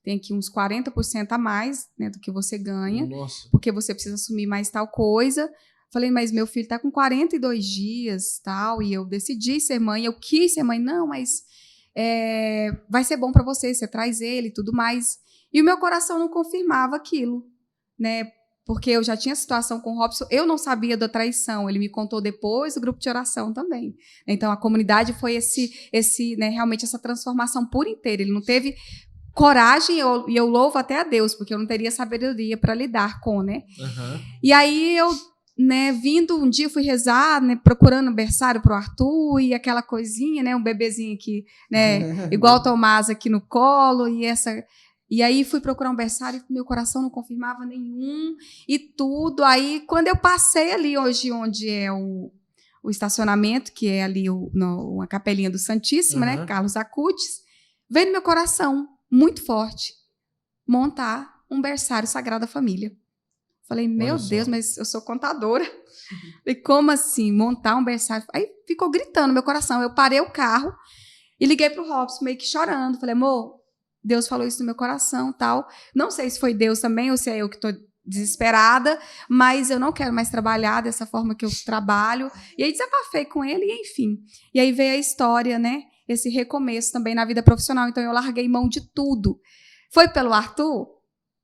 tem aqui uns 40% a mais, né, do que você ganha, Nossa. porque você precisa assumir mais tal coisa. Falei, mas meu filho está com 42 dias, tal, e eu decidi ser mãe, eu quis ser mãe. Não, mas vai ser bom para você traz ele e tudo mais. E o meu coração não confirmava aquilo, né? Porque eu já tinha situação com o Robson, eu não sabia da traição, ele me contou depois do grupo de oração também. Então, a comunidade foi né, realmente essa transformação por inteiro. Ele não teve coragem, e eu louvo até a Deus, porque eu não teria sabedoria para lidar com, né? Uhum. E aí eu, né, vindo um dia, fui rezar, né, procurando um berçário para o Arthur, e aquela coisinha, né, um bebezinho aqui, né, igual o Tomás aqui no colo, e aí fui procurar um berçário e meu coração não confirmava nenhum e tudo. Aí, quando eu passei ali hoje, onde é o estacionamento, que é ali uma capelinha do Santíssimo, né, Carlos Acutis, veio no meu coração, muito forte, montar um berçário Sagrada Família. Falei, meu Deus, mas eu sou contadora. Falei, como assim, montar um berçário? Aí ficou gritando no meu coração. Eu parei o carro e liguei para o Robson, meio que chorando. Falei, amor, Deus falou isso no meu coração, tal. Não sei se foi Deus também ou se é eu que estou desesperada, mas eu não quero mais trabalhar dessa forma que eu trabalho. E aí desabafei com ele, e enfim. E aí veio a história, né? Esse recomeço também na vida profissional. Então eu larguei mão de tudo. Foi pelo Arthur?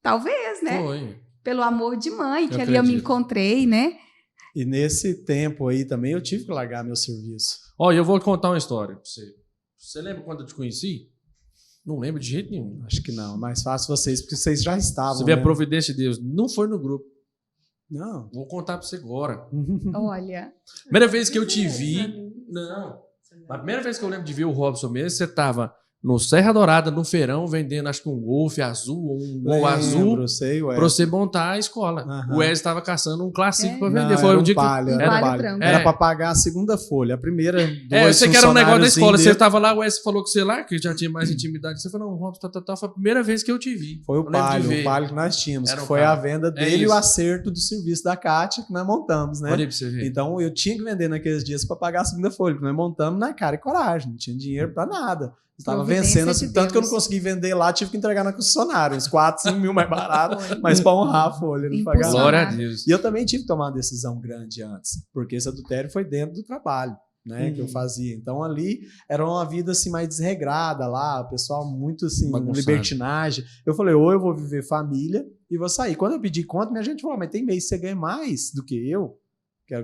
Talvez, né? Foi. Pelo amor de mãe, que ali eu me encontrei, né? E nesse tempo aí também eu tive que largar meu serviço. Ó, eu vou contar uma história pra você. Você lembra quando eu te conheci? Não lembro de jeito nenhum. Acho que não, mais fácil vocês, porque vocês já estavam. Você vê né? a providência de Deus. Não foi no grupo. Não. Vou contar pra você agora. Olha. Primeira vez que eu te vi... Não. A primeira vez que eu lembro de ver o Robson mesmo, você tava no Serra Dourada, no feirão, vendendo acho que um Golf azul ou um Gol azul Sei, pra você montar a escola. Aham. O Wes estava caçando um clássico pra Não, vender. Foi era um um dia que... palio, Um era palio palio. branco. Era É. pra pagar a segunda folha. A primeira, eu sei que era um negócio da escola. Você dele, estava lá, o Wes falou com você lá, que já tinha mais intimidade. Você falou, não, Robson, foi a primeira vez que eu te vi. Foi Eu o lembro de palio ver. que nós tínhamos. Era Que o foi palio. a venda É dele e o isso. acerto do serviço da Kátia que nós montamos, né? Olha aí pra você ver. Então eu tinha que vender naqueles dias para pagar a segunda folha, porque nós montamos na cara e coragem, não tinha dinheiro para nada. Estava Providência vencendo, de assim, tanto que eu não Deus. consegui vender lá, tive que entregar na concessionária, uns 4, 5 mil mais barato, mas para honrar a folha, não pagar nada. Glória a Deus. E eu também tive que tomar uma decisão grande antes, porque esse adultério foi dentro do trabalho, né, que eu fazia. Então ali era uma vida assim mais desregrada lá, o pessoal muito assim, Bagunçado. libertinagem. Eu falei, ou eu vou viver família e vou sair. Quando eu pedi conta, minha gente falou, mas tem mês que você ganha mais do que eu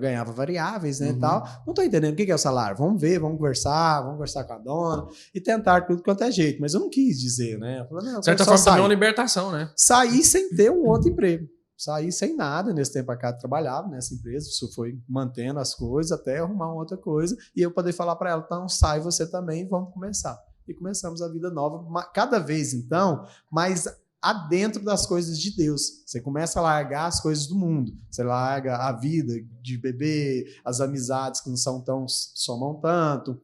ganhava variáveis, né, e tal. Não tô entendendo o que é o salário. Vamos ver, vamos conversar com a dona e tentar tudo quanto é jeito. Mas eu não quis dizer, né? Eu falei, não, eu De certa quero só forma, também é sair. uma libertação, né? Saí sem ter um outro emprego. Saí sem nada. Nesse tempo a cá eu trabalhava nessa empresa. Isso foi mantendo as coisas até arrumar uma outra coisa. E eu poder falar para ela, então sai você também, vamos começar. E começamos a vida nova. Cada vez, então, mais adentro das coisas de Deus. Você começa a largar as coisas do mundo. Você larga a vida de beber, as amizades que não são tão, somam tanto,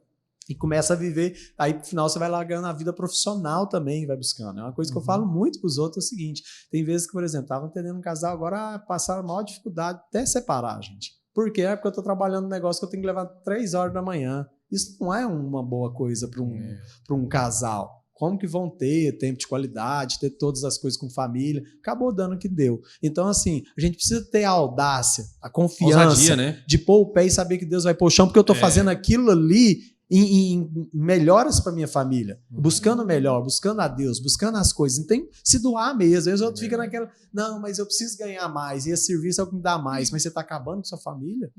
e começa a viver. Aí, no final, você vai largando a vida profissional também, vai buscando. É uma coisa que eu falo muito para os outros, é o seguinte, tem vezes que, por exemplo, estavam atendendo um casal, agora passaram a maior dificuldade até separar, gente. Por quê? É porque eu estou trabalhando num negócio que eu tenho que levar 3 horas da manhã. Isso não é uma boa coisa para um casal. Como que vão ter tempo de qualidade, ter todas as coisas com família? Acabou dando o que deu. Então, assim, a gente precisa ter a audácia, a confiança Ousadia, né? de pôr o pé e saber que Deus vai pôr o chão, porque eu estou fazendo aquilo ali em melhoras para minha família, buscando o melhor, buscando a Deus, buscando as coisas. Não tem se doar mesmo. Às vezes o outro fica naquela, não, mas eu preciso ganhar mais, e esse serviço é o que me dá mais, mas você está acabando com sua família?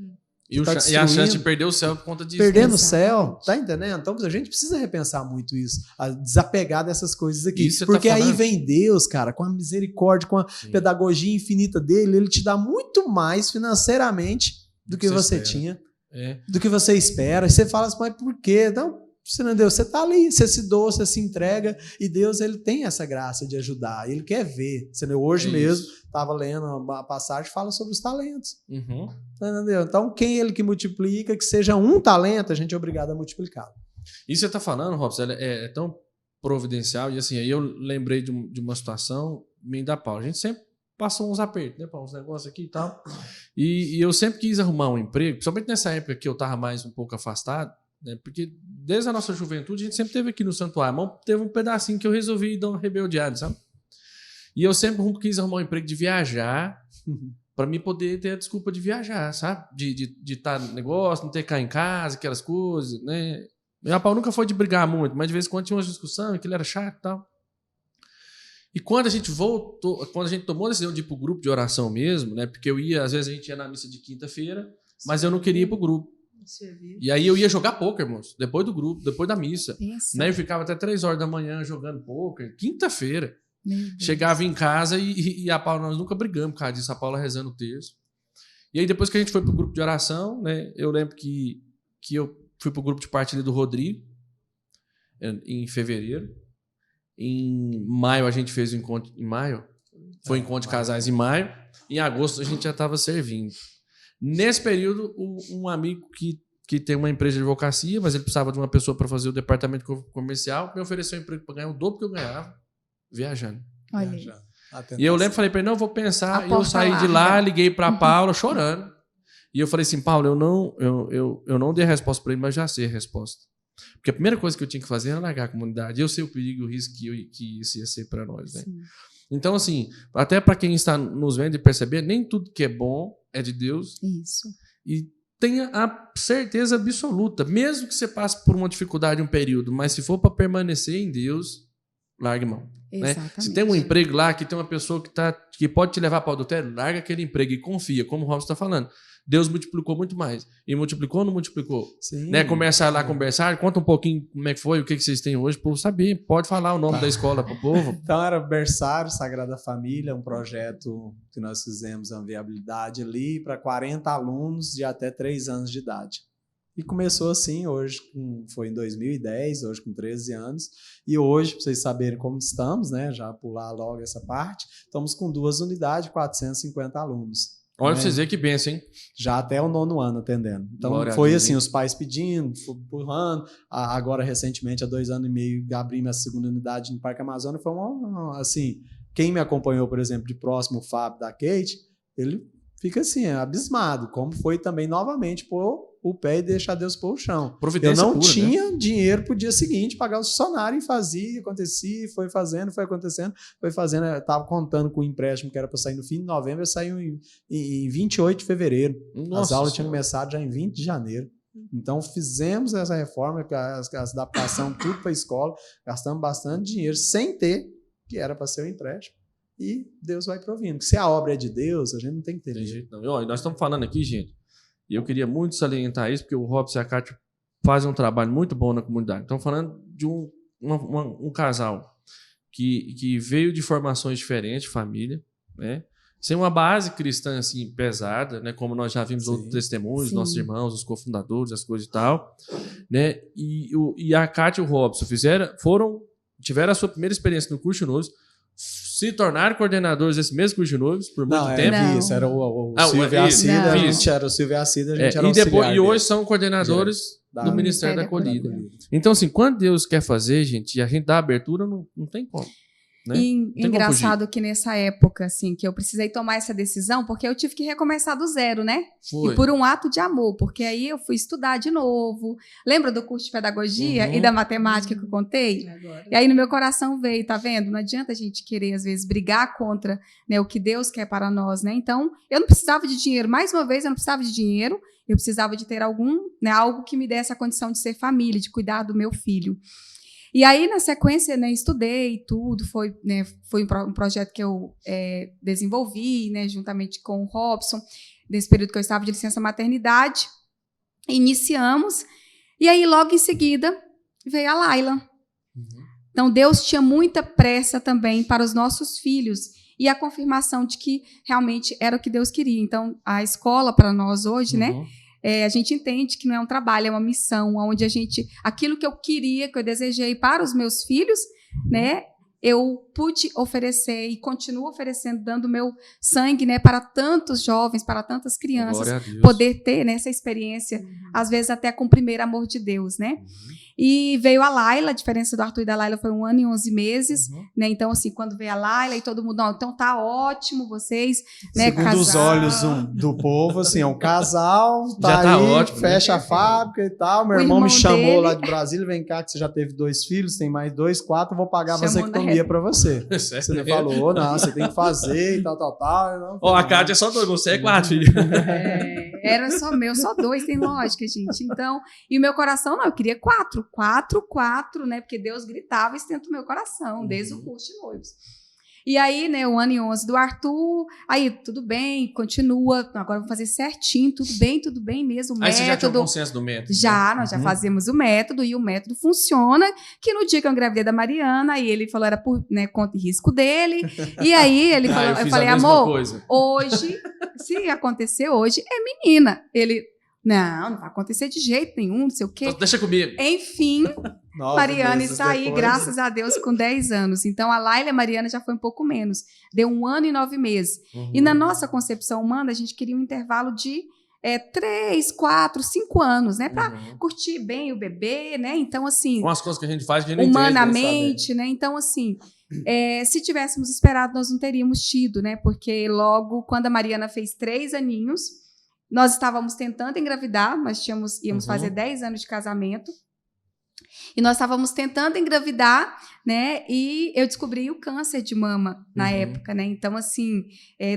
E, Tá e a chance de destruindo. perder o céu por conta disso. Perdendo o Exatamente. céu, tá entendendo? Então a gente precisa repensar muito isso, a desapegar dessas coisas aqui. Isso você Porque tá aí falando. vem Deus, cara, com a misericórdia, com a Sim. pedagogia infinita dele, ele te dá muito mais financeiramente do que você espera. tinha, É. do que você espera. E você fala assim, mas por quê? Não, você não deu, você tá ali, você se doa, você se entrega, e Deus, ele tem essa graça de ajudar, ele quer ver. Você, hoje É mesmo, isso. estava lendo uma passagem que fala sobre os talentos. Uhum. Entendeu? Então, quem ele que multiplica, que seja um talento, a gente é obrigado a multiplicar. Isso que você tá falando, Robson, é tão providencial. E assim, aí eu lembrei de uma situação minha da Paula. A gente sempre passou uns apertos, né, Paulo? Uns negócios aqui e tal. E eu sempre quis arrumar um emprego, principalmente nessa época que eu tava mais um pouco afastado, né? Porque desde a nossa juventude a gente sempre teve aqui no santuário, mas teve um pedacinho que eu resolvi dar uma rebeldeada, sabe? E eu sempre quis arrumar um emprego de viajar para mim poder ter a desculpa de viajar, sabe? De estar no negócio, não ter que ficar em casa, aquelas coisas, né? Meu Paulo nunca foi de brigar muito, mas de vez em quando tinha umas discussões, que ele era chato e tal. E quando a gente voltou, quando a gente tomou a decisão de ir pro grupo de oração mesmo, né? Porque eu ia, às vezes a gente ia na missa de quinta-feira, mas eu não queria ir pro grupo. E aí eu ia jogar pôquer, moço, depois do grupo, depois da missa. Pensa. Né? Eu ficava até 3 horas da manhã jogando pôquer, quinta-feira. Meu Deus. Chegava em casa e a Paula, nós nunca brigamos por causa disso, a Paula rezando o terço. E aí depois que a gente foi pro grupo de oração, né? Eu lembro que eu fui pro grupo de partilha do Rodrigo, em fevereiro. Em maio a gente fez o encontro. Em maio? Foi o encontro de casais em maio. Em agosto a gente já estava servindo. Nesse período, um amigo que tem uma empresa de advocacia, mas ele precisava de uma pessoa para fazer o departamento comercial, me ofereceu um emprego para ganhar o dobro que eu ganhava, viajando. Olha aí. E eu lembro, falei para ele, não, eu vou pensar. A E eu porta saí de larga. lá, liguei para Paula chorando. E eu falei assim, Paulo, eu não dei a resposta para ele, mas já sei a resposta. Porque a primeira coisa que eu tinha que fazer era largar a comunidade. Eu sei o perigo e o risco que isso ia ser para nós, né? Sim. Então, assim, até para quem está nos vendo e perceber, nem tudo que é bom é de Deus. Isso. E tenha a certeza absoluta, mesmo que você passe por uma dificuldade um período, mas se for para permanecer em Deus, largue mão. Né? Exatamente. Se tem um emprego lá que tem uma pessoa que pode te levar para o adultério, larga aquele emprego e confia, como o Robson está falando. Deus multiplicou muito mais. E multiplicou ou não multiplicou? Sim. Né? Conversar lá, conversar. Conta um pouquinho como é que foi, o que vocês têm hoje, para eu saber. Pode falar o nome da escola para o povo. Então era Berçário Sagrada Família, um projeto que nós fizemos a viabilidade ali para 40 alunos de até 3 anos de idade. E começou assim, hoje foi em 2010, hoje com 13 anos. E hoje, para vocês saberem como estamos, né, já pular logo essa parte, estamos com 2 unidades, 450 alunos. Olha né? pra vocês verem que benção, hein? Já até o 9º ano atendendo. Então Glória foi a Deus, assim, hein? os pais pedindo, foi empurrando. Agora, recentemente, há 2 anos e meio, abrimos a 2ª unidade no Parque Amazônia. Foi assim, quem me acompanhou, por exemplo, de próximo, o Fábio da Kate, ele fica assim, abismado, como foi também novamente pôr o pé e deixar Deus pôr o chão. Providência Eu não pura, tinha né? dinheiro pro dia seguinte pagar o funcionário e fazia, acontecia, foi fazendo, foi acontecendo, foi fazendo. Eu estava contando com o empréstimo que era para sair no fim de novembro, eu saiu em 28 de fevereiro. Nossa As aulas tinham Senhora. começado já em 20 de janeiro. Então fizemos essa reforma, as adaptação, tudo para a escola, gastamos bastante dinheiro sem ter, que era para ser o empréstimo. E Deus vai provindo. Se a obra é de Deus, a gente não tem que ter Tem medo. jeito não. E, ó, nós estamos falando aqui, gente, e eu queria muito salientar isso, porque o Robson e a Cátia fazem um trabalho muito bom na comunidade. Estamos falando de um casal que veio de formações diferentes, família, né? Sem uma base cristã assim pesada, né? Como nós já vimos Sim. outros testemunhos, Sim. nossos irmãos, os cofundadores, as coisas e tal, né? E a Cátia e o Robson tiveram a sua primeira experiência no curso de noivos, se tornaram coordenadores desse mesmo curso de noivos por muito Não, tempo. Não. isso, era o Ah, Silvio e a isso, Cida, a isso. gente era o Silvio e a Cida, a gente É, era e, depois, auxiliar e hoje deles. são coordenadores Da- do Ministério da Ministério da Acolhida. Então, assim, quando Deus quer fazer, gente, e a gente dá abertura, não tem como. Né? E Não tem como engraçado que nessa época, assim, que eu precisei tomar essa decisão, porque eu tive que recomeçar do zero, né? Foi. E por um ato de amor, porque aí eu fui estudar de novo. Lembra do curso de pedagogia Uhum. e da matemática que eu contei? E aí no meu coração veio, tá vendo? Não adianta a gente querer, às vezes, brigar contra, né, o que Deus quer para nós, né? Então, eu não precisava de dinheiro. Mais uma vez, eu não precisava de dinheiro. Eu precisava de ter algo que me desse a condição de ser família, de cuidar do meu filho. E aí, na sequência, né, estudei tudo, foi um projeto que eu desenvolvi, né, juntamente com o Robson, nesse período que eu estava de licença maternidade. Iniciamos, e aí, logo em seguida, veio a Laila. Então, Deus tinha muita pressa também para os nossos filhos, e a confirmação de que realmente era o que Deus queria. Então, a escola para nós hoje, né, a gente entende que não é um trabalho, é uma missão, onde aquilo que eu queria, que eu desejei para os meus filhos, né, eu pude oferecer e continuo oferecendo, dando meu sangue, né, para tantos jovens, para tantas crianças, Glória a Deus. poder ter, né, essa experiência, às vezes até com o primeiro amor de Deus, né? E veio a Laila, a diferença do Arthur e da Laila foi 1 ano e 11 meses, né? Então, assim, quando veio a Laila e todo mundo, não, então tá ótimo vocês, né, Segundo os casal. olhos do povo, assim, é um casal, tá Já tá aí, ótimo, né? fecha a fábrica e tal. Meu O irmão me irmão chamou dele- lá de Brasília, vem cá que você já teve 2 filhos, tem mais 2, 4, vou pagar a Chamou vasectomia na pra você. Você me falou, não, você tem que fazer e tal. Eu não, Ó, a Cátia é só 2, você é 4, filho. Era só meu, só 2, tem lógica, gente. Então, e o meu coração, não, eu queria 4, né? Porque Deus gritava isso dentro do meu coração, desde o curso de noivos. E aí, né, 1 ano e 11 do Arthur, aí tudo bem, continua, agora vamos fazer certinho, tudo bem mesmo, o Aí você já tinha o método. consenso do método. Já, nós já fazemos o método e o método funciona, que no dia que eu engravidei da Mariana, aí ele falou, era por, né, conta e risco dele, e aí ele falou, eu fiz falei, a mesma amor, coisa. hoje, se acontecer hoje, é menina. Ele, não vai acontecer de jeito nenhum, não sei o quê. Então, deixa comigo. Enfim, 9 Mariana meses está aí, depois. graças a Deus, com 10 anos. Então, a Laila e a Mariana já foi um pouco menos. Deu 1 ano e 9 meses. E na nossa concepção humana, a gente queria um intervalo de 3, 4, 5 anos, né? Para curtir bem o bebê, né? Então, assim, Com as coisas que a gente faz, que a gente não entende, né, humanamente, né? Então, assim, se tivéssemos esperado, nós não teríamos tido, né? Porque logo, quando a Mariana fez 3 aninhos, nós estávamos tentando engravidar, nós íamos fazer 10 anos de casamento. E nós estávamos tentando engravidar, né? E eu descobri o câncer de mama na época, né? Então, assim,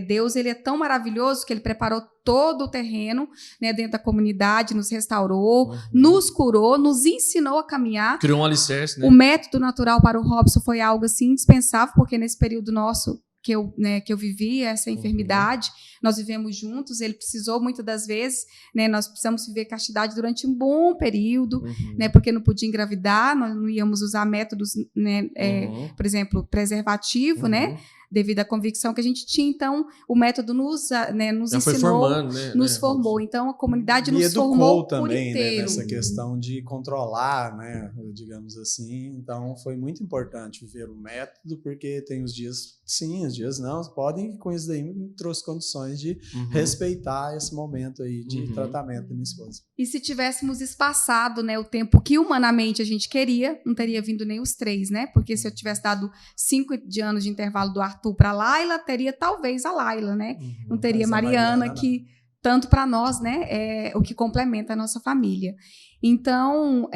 Deus, ele é tão maravilhoso que ele preparou todo o terreno, né, dentro da comunidade, nos restaurou, nos curou, nos ensinou a caminhar. Criou um alicerce, né? O método natural para o Robson foi algo, assim, indispensável, porque nesse período nosso que eu vivi essa enfermidade, nós vivemos juntos, ele precisou muitas das vezes, né, nós precisamos viver castidade durante um bom período, né, porque não podia engravidar, nós não íamos usar métodos, né, por exemplo, preservativo, né, devido à convicção que a gente tinha. Então, o método nos ensinou, foi formando, né, nos formou. Então, a comunidade nos educou formou também, por inteiro. né, nessa questão de controlar, né, digamos assim. Então, foi muito importante viver o método, porque tem os dias sim, os dias não, podem, com isso daí me trouxe condições de respeitar esse momento aí de tratamento da minha esposa. E se tivéssemos espaçado, né, o tempo que humanamente a gente queria, não teria vindo nem os 3, né? Porque se eu tivesse dado 5 anos de intervalo do Arthur para a Laila, teria talvez a Laila, né? Não teria Mariana, que tanto para nós, né, é o que complementa a nossa família. Então,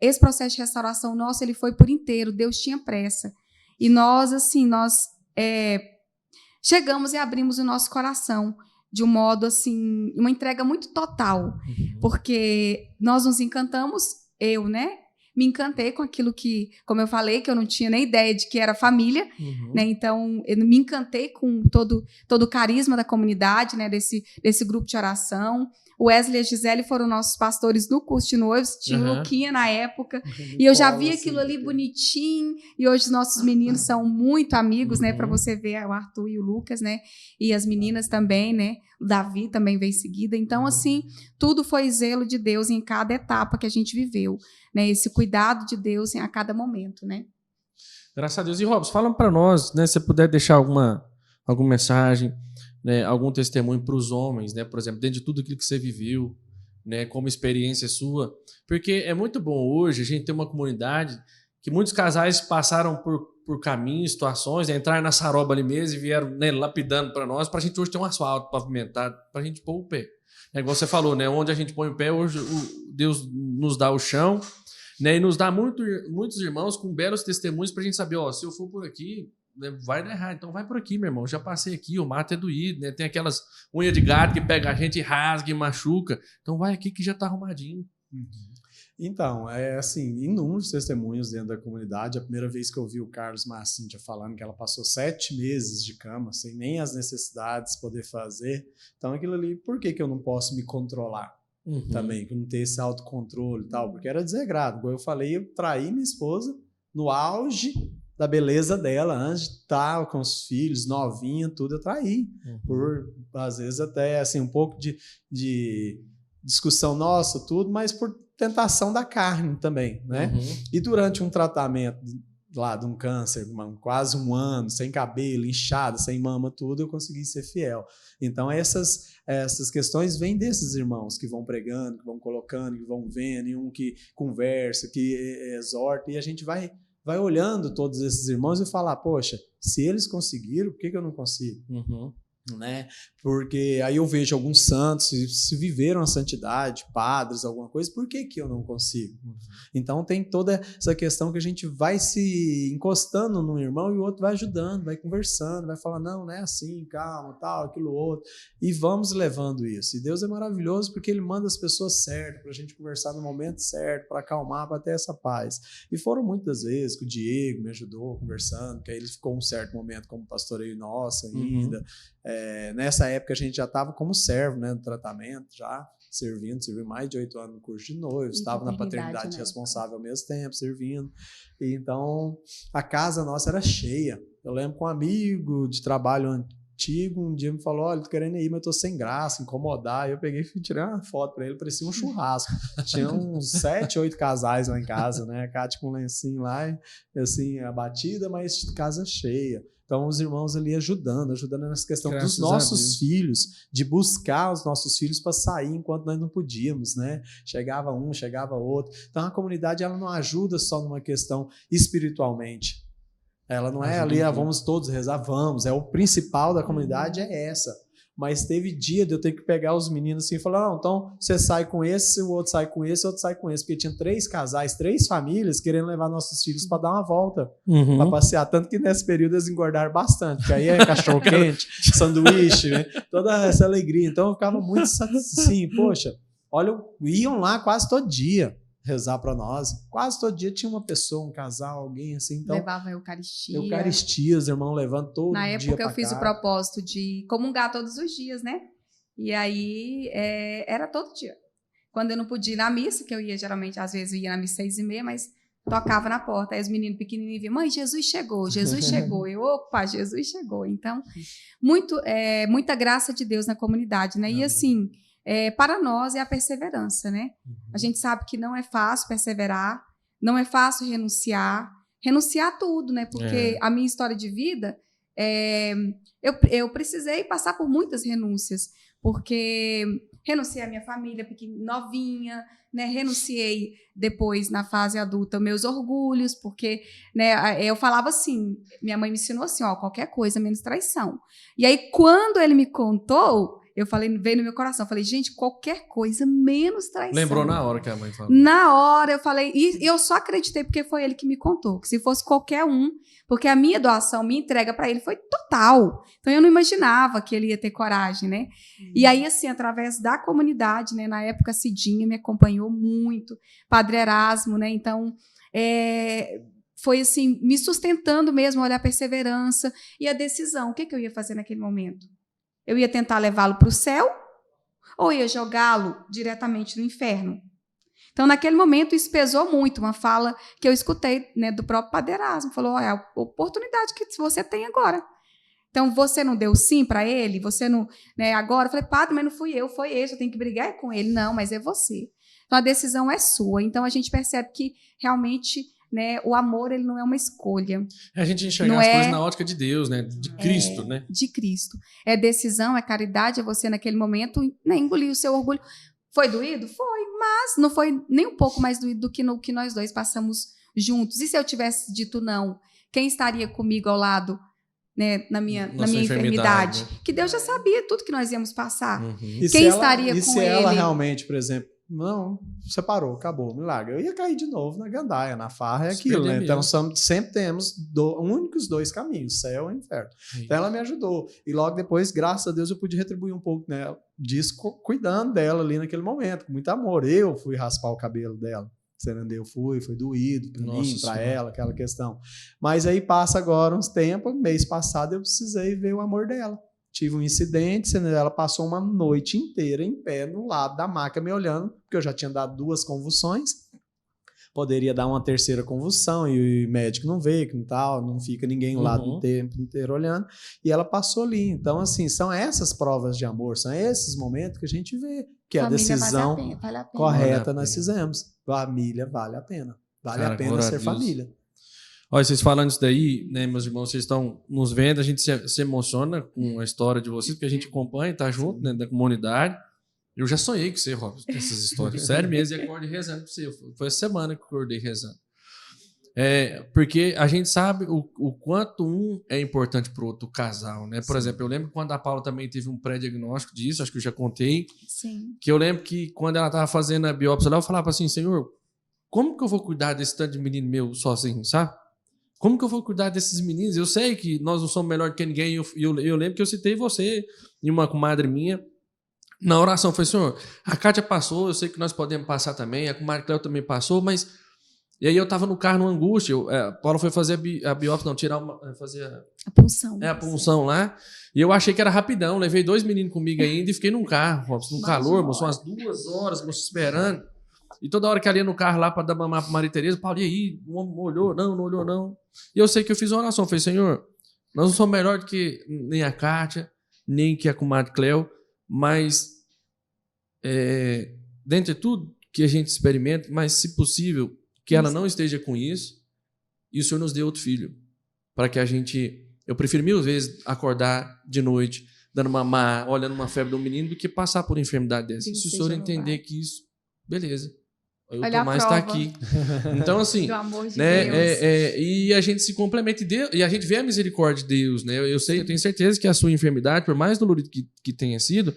esse processo de restauração nosso, ele foi por inteiro. Deus tinha pressa. E nós, assim, chegamos e abrimos o nosso coração de um modo, assim, uma entrega muito total. Porque nós nos encantamos, né? Me encantei com aquilo que, como eu falei, que eu não tinha nem ideia de que era família, né? Então, eu me encantei com todo o carisma da comunidade, né? Desse grupo de oração. O Wesley e a Gisele foram nossos pastores no curso de noivos, tinha o Luquinha na época, e eu já vi aquilo ali bonitinho, e hoje os nossos meninos são muito amigos, né? Para você ver o Arthur e o Lucas, né? E as meninas também, né? O Davi também veio em seguida. Então, assim, tudo foi zelo de Deus em cada etapa que a gente viveu, né? Esse cuidado de Deus a cada momento, né? Graças a Deus. E, Robson, fala para nós, né? Se você puder deixar alguma mensagem, né, algum testemunho para os homens, né? Por exemplo, dentro de tudo aquilo que você viveu, né? Como experiência sua. Porque é muito bom hoje a gente ter uma comunidade que muitos casais passaram por caminhos, situações, né, entraram na saroba ali mesmo e vieram, né, lapidando para nós, para a gente hoje ter um asfalto pavimentado, para a gente pôr o pé. É igual você falou, né? Onde a gente põe o pé, hoje Deus nos dá o chão, né? E nos dá muitos irmãos com belos testemunhos para a gente saber, ó, se eu for por aqui, vai dar errado, então vai por aqui, meu irmão. Já passei aqui, o mato é doído, né? Tem aquelas unhas de gato que pega a gente, rasga e machuca. Então vai aqui que já tá arrumadinho. Então, assim, inúmeros testemunhos dentro da comunidade. A primeira vez que eu vi o Carlos Marcintia falando que ela passou 7 meses de cama, sem nem as necessidades poder fazer. Então, aquilo ali, por que eu não posso me controlar também? Que eu não ter esse autocontrole e tal? Porque era desagrado. Como eu falei, eu traí minha esposa no auge da beleza dela, antes de estar com os filhos, novinha, tudo, eu traí. Por, às vezes, até assim, um pouco de discussão nossa, tudo, mas por tentação da carne também, né? E durante um tratamento lá de um câncer, quase 1 ano, sem cabelo, inchada, sem mama, tudo, eu consegui ser fiel. Então, essas questões vêm desses irmãos que vão pregando, que vão colocando, que vão vendo, e um que conversa, que exorta, e a gente vai olhando todos esses irmãos e falar, poxa, se eles conseguiram, por que eu não consigo? Né? Porque aí eu vejo alguns santos, se viveram a santidade, padres, alguma coisa, por que eu não consigo? Então tem toda essa questão que a gente vai se encostando num irmão e o outro vai ajudando, vai conversando, vai falar, não é assim, calma, tal, aquilo outro, e vamos levando isso. E Deus é maravilhoso porque Ele manda as pessoas certas para a gente conversar no momento certo, para acalmar, para ter essa paz. E foram muitas vezes que o Diego me ajudou conversando, que aí ele ficou um certo momento como pastoreio nosso ainda. Nessa época a gente já estava como servo, né, no tratamento, já serviu mais de 8 anos no curso de noivos, estava na paternidade responsável ao mesmo tempo, servindo. E então a casa nossa era cheia. Eu lembro que um amigo de trabalho antigo um dia me falou, olha, tô querendo ir, mas tô sem graça, incomodar. Eu peguei e tirei uma foto para ele, parecia um churrasco. Tinha uns 7, 8 casais lá em casa, né? A Cátia com um lencinho lá, assim, abatida, mas casa cheia. Então, os irmãos ali ajudando nessa questão dos nossos filhos, de buscar os nossos filhos para sair enquanto nós não podíamos, né? Chegava um, chegava outro. Então, a comunidade ela não ajuda só numa questão espiritualmente. Ela não é ali, vamos todos rezar, vamos. O principal da comunidade é essa. Mas teve dia de eu ter que pegar os meninos assim e falar, não, então você sai com esse, o outro sai com esse, o outro sai com esse. Porque tinha 3 casais, 3 famílias querendo levar nossos filhos para dar uma volta, para passear. Tanto que nesse período eles engordaram bastante. Porque aí é cachorro-quente, sanduíche, né? Toda essa alegria. Então eu ficava muito assim, poxa, olha, iam lá quase todo dia rezar para nós. Quase todo dia tinha uma pessoa, um casal, alguém assim. Então, levava a Eucaristia. Eucaristia, os irmãos levando todo Na dia. época eu fiz casa. o propósito de comungar todos os dias, né? E aí era todo dia. Quando eu não podia ir na missa, que eu ia geralmente, às vezes eu ia na missa 6h30, mas tocava na porta. Aí os meninos pequenininhos vinham, mãe, Jesus chegou, Jesus chegou. Eu, opa, Jesus chegou. Então, muita graça de Deus na comunidade, né? E assim, para nós é a perseverança, né? A gente sabe que não é fácil perseverar, não é fácil renunciar a tudo, né? Porque a minha história de vida, eu precisei passar por muitas renúncias, porque renunciei à minha família novinha, né? Renunciei depois, na fase adulta, meus orgulhos, porque, né, eu falava assim, minha mãe me ensinou assim, ó, qualquer coisa menos traição. E aí, quando ele me contou, eu falei, veio no meu coração, eu falei, gente, qualquer coisa menos traição. Lembrou na hora que a mãe falou. Na hora eu falei, e eu só acreditei porque foi ele que me contou, que se fosse qualquer um, porque a minha doação, minha entrega para ele foi total. Então eu não imaginava que ele ia ter coragem, né? E aí, assim, através da comunidade, né? Na época, a Cidinha me acompanhou muito, Padre Erasmo, né? Então, foi assim, me sustentando mesmo, olhar a perseverança e a decisão. O que eu ia fazer naquele momento? Eu ia tentar levá-lo para o céu ou ia jogá-lo diretamente no inferno? Então, naquele momento, isso pesou muito. Uma fala que eu escutei, né, do próprio Padre Erasmo. Falou, olha, a oportunidade que você tem agora. Então, você não deu sim para ele? Você não, né, agora? Eu falei, padre, mas não fui eu, foi ele. Eu tenho que brigar com ele. Não, mas é você. Então, a decisão é sua. Então, a gente percebe que, realmente, né, o amor, ele não é uma escolha. A gente enxergar as coisas na ótica de Deus, né? De Cristo, né? De Cristo. É decisão, é caridade, é você naquele momento, né, engolir o seu orgulho. Foi doído? Foi, mas não foi nem um pouco mais doído do que no que nós dois passamos juntos. E se eu tivesse dito não, quem estaria comigo ao lado, né, na minha enfermidade? Né? Que Deus já sabia tudo que nós íamos passar. E quem estaria com ele? E se ela realmente, por exemplo, não, separou, acabou, milagre. Eu ia cair de novo na gandaia, na farra, é aquilo, né? Então sempre temos únicos 2 caminhos, céu e inferno. Então ela me ajudou. E logo depois, graças a Deus, eu pude retribuir um pouco, né, disso, cuidando dela ali naquele momento, com muito amor. Eu fui raspar o cabelo dela. Eu foi doído pra mim, pra ela, aquela questão. Mas aí passa agora uns tempos, mês passado eu precisei ver o amor dela. Tive um incidente, ela passou uma noite inteira em pé no lado da maca me olhando, porque eu já tinha dado 2 convulsões, poderia dar uma 3ª convulsão e o médico não veio, que não fica ninguém lá o tempo inteiro olhando, e ela passou ali. Então, assim, são essas provas de amor, são esses momentos que a gente vê que a decisão vale a pena. correta nós fizemos. Família vale a pena. Vale a pena ser família. Olha, vocês falando isso daí, né, meus irmãos, vocês estão nos vendo, a gente se emociona com a história de vocês, porque a gente acompanha, tá junto, né, da comunidade. Eu já sonhei com você, Robson, com essas histórias. Sério mesmo, e acordei rezando pra você. Foi essa semana que eu acordei rezando. Porque a gente sabe o quanto um é importante pro outro casal, né? Por exemplo, eu lembro quando a Paula também teve um pré-diagnóstico disso, acho que eu já contei. Sim. Que eu lembro que quando ela tava fazendo a biópsia lá, eu falava assim, Senhor, como que eu vou cuidar desse tanto de menino meu sozinho, sabe? Como que eu vou cuidar desses meninos? Eu sei que nós não somos melhor que ninguém. Eu lembro que eu citei você e uma comadre minha. Na oração, foi, Senhor, a Kátia passou, eu sei que nós podemos passar também, a comadre Cléo também passou, mas... E aí eu tava no carro, numa angústia, a Paula foi fazer a biópsia, fazer a punção. A punção lá, e eu achei que era rapidão, levei 2 meninos comigo ainda e fiquei num carro, Robson, no calor, moço, umas 2 horas, moço, esperando. E toda hora que ela ia no carro lá para dar mamar para Maria Tereza, Paulo, e aí? O homem olhou? Não olhou, não. E eu sei que eu fiz uma oração. Falei, Senhor, nós não somos melhor do que nem a Kátia, nem que a comadre Cléo, mas dentro de tudo que a gente experimenta, mas se possível, que ela não esteja com isso, e o Senhor nos dê outro filho. Para que a gente... Eu prefiro 1000 vezes acordar de noite, dando mamar, olhando uma febre do menino, do que passar por enfermidade dessa. Se o Senhor entender que isso, beleza. O Olha a Tomás está prova. aqui. Então, assim, Do amor de né, Deus. e a gente se complementa e a gente vê a misericórdia de Deus, né? Eu tenho certeza que a sua enfermidade, por mais dolorido que tenha sido,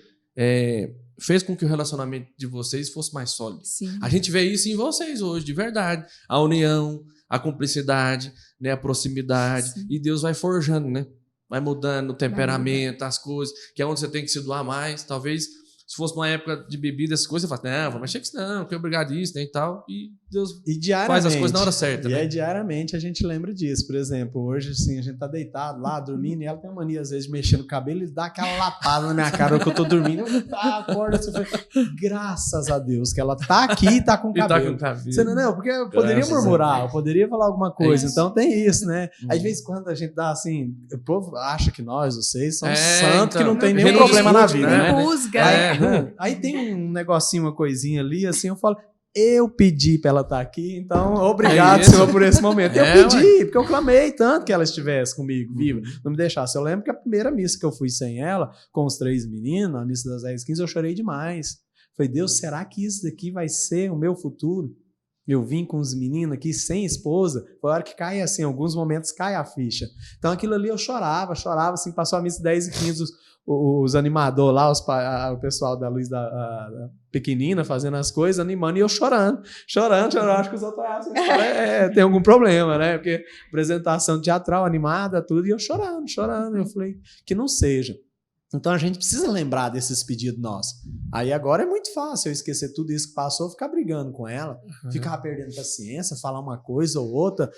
fez com que o relacionamento de vocês fosse mais sólido. Sim. A gente vê isso em vocês hoje, de verdade. A união, a cumplicidade, né, a proximidade. Sim. E Deus vai forjando, né? Vai mudando o temperamento, as coisas, que é onde você tem que se doar mais. Talvez, se fosse uma época de bebida, essas coisas, você fala, não, vou mexer com isso não, que obrigado isso, né, e tal. E Deus faz as coisas na hora certa, né? Diariamente a gente lembra disso. Por exemplo, hoje, assim, a gente tá deitado lá, dormindo, e ela tem a mania, às vezes, de mexer no cabelo e dá aquela lapada na minha cara que eu tô dormindo. Acorda, você fala, graças a Deus que ela tá aqui e tá com o E tá cabelo. com o cabelo. Você não, porque eu poderia Graças murmurar, eu poderia falar alguma coisa. isso. Então tem isso, né? Aí, de vez em quando a gente dá assim, o povo acha que vocês, somos É, santos que então, não tem a nenhum gente problema na discute, vida, né? né? Rusga, Aí, né? aí tem um negocinho, uma coisinha ali, assim, eu falo, eu pedi pra ela estar aqui, então obrigado, isso. Senhor, por esse momento. Eu É, pedi, porque eu clamei tanto que ela estivesse comigo, viva, não me deixasse. Eu lembro que a primeira missa que eu fui sem ela, com os 3 meninos, a missa das 10h15, eu chorei demais. Falei, Deus, será que isso daqui vai ser o meu futuro? Eu vim com os meninos aqui sem esposa, foi a hora que cai assim, em alguns momentos cai a ficha. Então aquilo ali eu chorava, assim, passou a missa 10h15, os animadores lá, o pessoal da Luz da Pequenina fazendo as coisas, animando, e eu chorando, acho que os outros assim, tem algum problema, né? Porque apresentação teatral animada, tudo, e eu chorando, eu falei, que não seja. Então a gente precisa lembrar desses pedidos nossos. Aí agora é muito fácil eu esquecer tudo isso que passou, ficar brigando com ela, ficar perdendo paciência, falar uma coisa ou outra.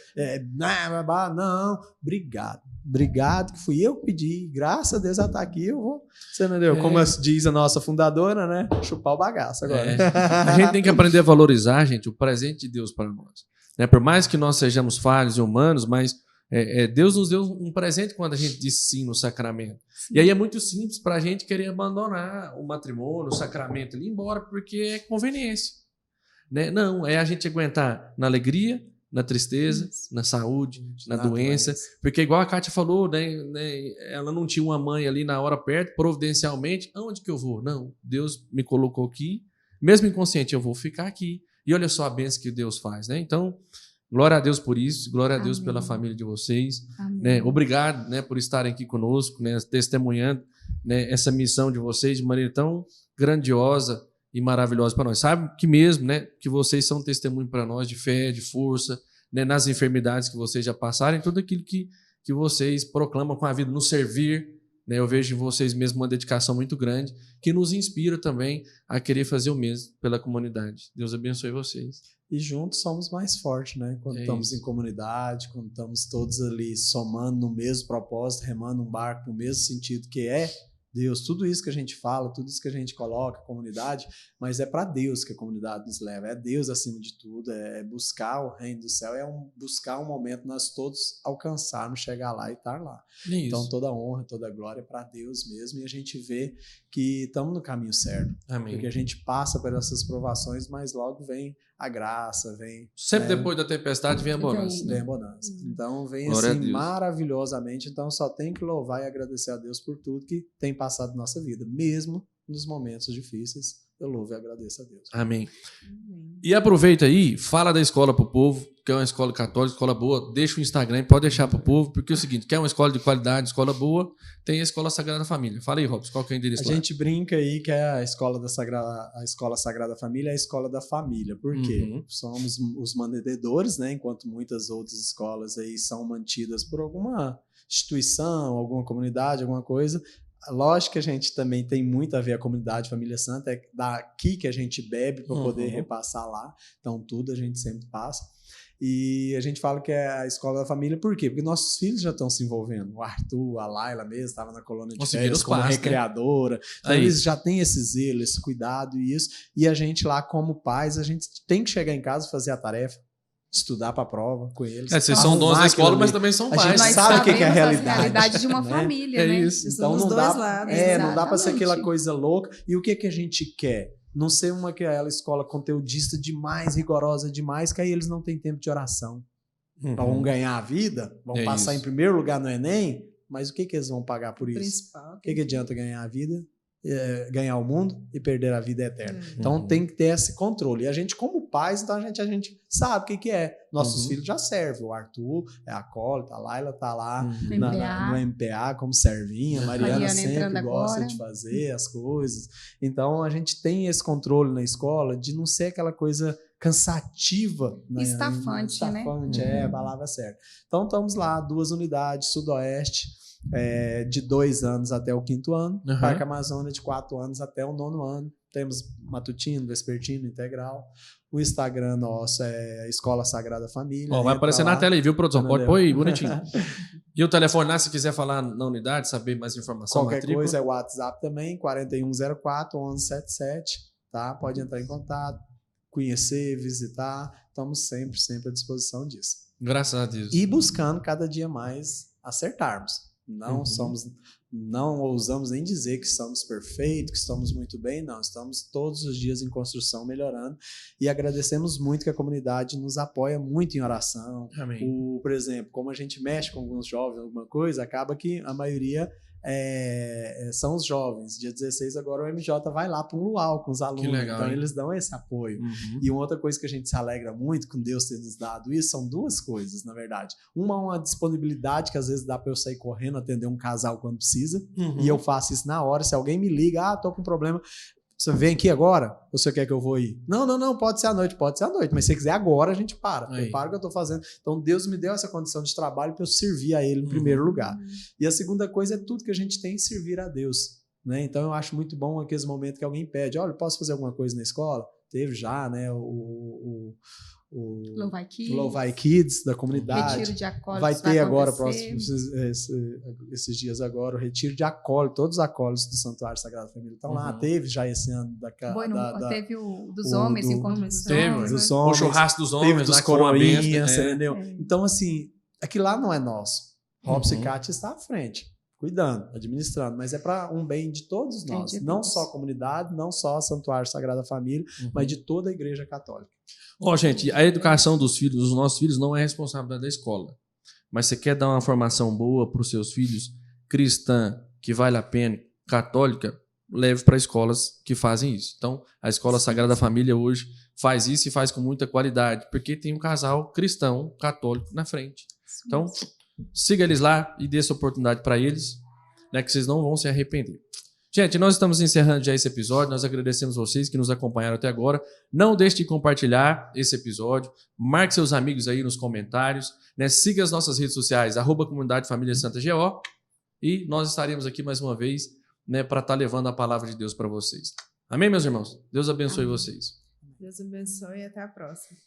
Não, obrigado, que fui eu que pedi, graças a Deus ela está aqui, eu vou. Você entendeu? Como diz a nossa fundadora, né? Chupar o bagaço agora. A gente tem que aprender a valorizar, gente, o presente de Deus para nós. Né? Por mais que nós sejamos falhos e humanos, mas Deus nos deu um presente quando a gente disse sim no sacramento. Sim. E aí é muito simples para a gente querer abandonar o matrimônio, o sacramento, ir embora, porque é conveniência. Né? Não, é a gente aguentar na alegria, na tristeza, na saúde, na doença. Porque igual a Kátia falou, né, ela não tinha uma mãe ali na hora perto, providencialmente. Aonde que eu vou? Não, Deus me colocou aqui, mesmo inconsciente, eu vou ficar aqui. E olha só a bênção que Deus faz. Né? Então, glória a Deus por isso, glória a Deus Amém. pela família de vocês. Né? Obrigado, né, por estarem aqui conosco, né, testemunhando, né, essa missão de vocês de maneira tão grandiosa e maravilhosa para nós. Sabe que mesmo, né, que vocês são testemunho para nós de fé, de força, né, nas enfermidades que vocês já passaram, em tudo aquilo que vocês proclamam com a vida, no servir. Né, eu vejo em vocês mesmo uma dedicação muito grande, que nos inspira também a querer fazer o mesmo pela comunidade. Deus abençoe vocês. E juntos somos mais fortes, né? Quando estamos em comunidade, quando estamos todos ali somando no mesmo propósito, remando um barco no mesmo sentido que é Deus. Tudo isso que a gente fala, tudo isso que a gente coloca, comunidade, mas é para Deus que a comunidade nos leva. É Deus acima de tudo, é buscar o reino do céu, buscar um momento nós todos alcançarmos, chegar lá e estar lá. Isso. Então toda honra, toda glória é para Deus mesmo, e a gente vê que estamos no caminho certo. Amém. Porque a gente passa por essas provações, mas logo vem a graça, vem... Sempre depois da tempestade vem a bonança. Vem a bonança. Então vem Glória assim maravilhosamente. Então só tem que louvar e agradecer a Deus por tudo que tem passado na nossa vida. Mesmo nos momentos difíceis, eu louvo e agradeço a Deus. Amém. E aproveita aí, fala da escola pro povo, que é uma escola católica, escola boa, deixa o Instagram, pode deixar pro povo, porque é o seguinte, quer uma escola de qualidade, escola boa, tem a Escola Sagrada Família. Fala aí, Robson, qual que é o endereço lá? A gente brinca aí que é a Escola Sagrada Família é a escola da família. Por quê? Somos os mantenedores, né? Enquanto muitas outras escolas aí são mantidas por alguma instituição, alguma comunidade, alguma coisa. Lógico que a gente também tem muito a ver a comunidade Família Santa, é daqui que a gente bebe para poder repassar lá. Então tudo a gente sempre passa. E a gente fala que é a escola da família, por quê? Porque nossos filhos já estão se envolvendo. O Arthur, a Laila mesmo, estava na colônia de férias como recreadora. Né? Então eles já têm esse zelo, esse cuidado e isso. E a gente lá, como pais, a gente tem que chegar em casa e fazer a tarefa. Estudar para a prova com eles. Vocês são donos da escola, mas também são pais. A gente sabe o que é a realidade. De uma família, né? Isso. Então não dá, não dá para ser aquela coisa louca. E o que a gente quer? Não ser aquela escola conteudista demais, rigorosa demais, que aí eles não têm tempo de oração. Vão ganhar a vida, vão passar em primeiro lugar no Enem, mas o que eles vão pagar por isso? O que adianta ganhar a vida, ganhar o mundo e perder a vida eterna? Então tem que ter esse controle. E a gente, como pais, então a gente sabe o que é. Nossos filhos já servem. O Arthur é acólito, a Laila tá lá no MPA como servinha, a Mariana sempre gosta de fazer as coisas. Então a gente tem esse controle na escola de não ser aquela coisa cansativa. Né? Estafante, né? É a palavra certa. Então estamos lá, 2 unidades, Sudoeste, de 2 anos até o 5º ano, Parque Amazônia de 4 anos até o 9º ano. Temos matutino, vespertino, integral. O Instagram nosso é Escola Sagrada Família. Vai aparecer na tela aí, viu, produção? Pode pôr aí, bonitinho. E o telefone lá, se quiser falar na unidade, saber mais informação. Qualquer coisa é o WhatsApp também, 4104-1177, tá? Pode entrar em contato, conhecer, visitar. Estamos sempre à disposição disso. Graças a Deus. E buscando cada dia mais acertarmos. Não ousamos nem dizer que estamos perfeitos, que estamos muito bem, não. Estamos todos os dias em construção, melhorando. E agradecemos muito que a comunidade nos apoia muito em oração. Amém. Por exemplo, como a gente mexe com alguns jovens, alguma coisa, acaba que a maioria são os jovens. Dia 16 agora o MJ vai lá para um luau com os alunos. Que legal, então hein? eles dão esse apoio. E uma outra coisa que a gente se alegra muito com Deus ter nos dado isso, são 2 coisas, na verdade. Uma disponibilidade que às vezes dá para eu sair correndo, atender um casal quando precisa, e eu faço isso na hora. Se alguém me liga, tô com um problema, você vem aqui agora? Ou você quer que eu vou ir? Não, pode ser à noite, mas se você quiser agora, a gente para. Eu paro o que eu estou fazendo. Então, Deus me deu essa condição de trabalho para eu servir a Ele em primeiro lugar. E a segunda coisa é tudo que a gente tem servir a Deus. Né? Então, eu acho muito bom aqueles momentos que alguém pede, olha, posso fazer alguma coisa na escola? Teve já, né, o Louvai Kids da comunidade. Retiro de acólitos. Vai ter agora, esses dias agora, o retiro de acólitos. Todos os acólitos do Santuário Sagrada Família estão lá. Teve já esse ano. Teve o dos homens, o encontro dos homens. O churrasco dos homens. Teve dos coroinhas, entendeu? Então, assim, aquilo lá não é nosso. Robson e Kátia está à frente, cuidando, administrando, mas é para um bem de todos nós. Não só a comunidade, não só o Santuário Sagrada Família, mas de toda a Igreja Católica. Gente, a educação dos nossos filhos não é responsabilidade da escola. Mas você quer dar uma formação boa para os seus filhos, cristã, que vale a pena, católica, leve para escolas que fazem isso. Então, a Escola Sagrada Família hoje faz isso e faz com muita qualidade, porque tem um casal cristão, católico na frente. Então, siga eles lá e dê essa oportunidade para eles, né, que vocês não vão se arrepender. Gente, nós estamos encerrando já esse episódio. Nós agradecemos vocês que nos acompanharam até agora. Não deixe de compartilhar esse episódio. Marque seus amigos aí nos comentários. Né? Siga as nossas redes sociais, @Comunidade Família Santa GO. E nós estaremos aqui mais uma vez, né, para estar levando a palavra de Deus para vocês. Amém, meus irmãos? Deus abençoe vocês. Deus abençoe e até a próxima.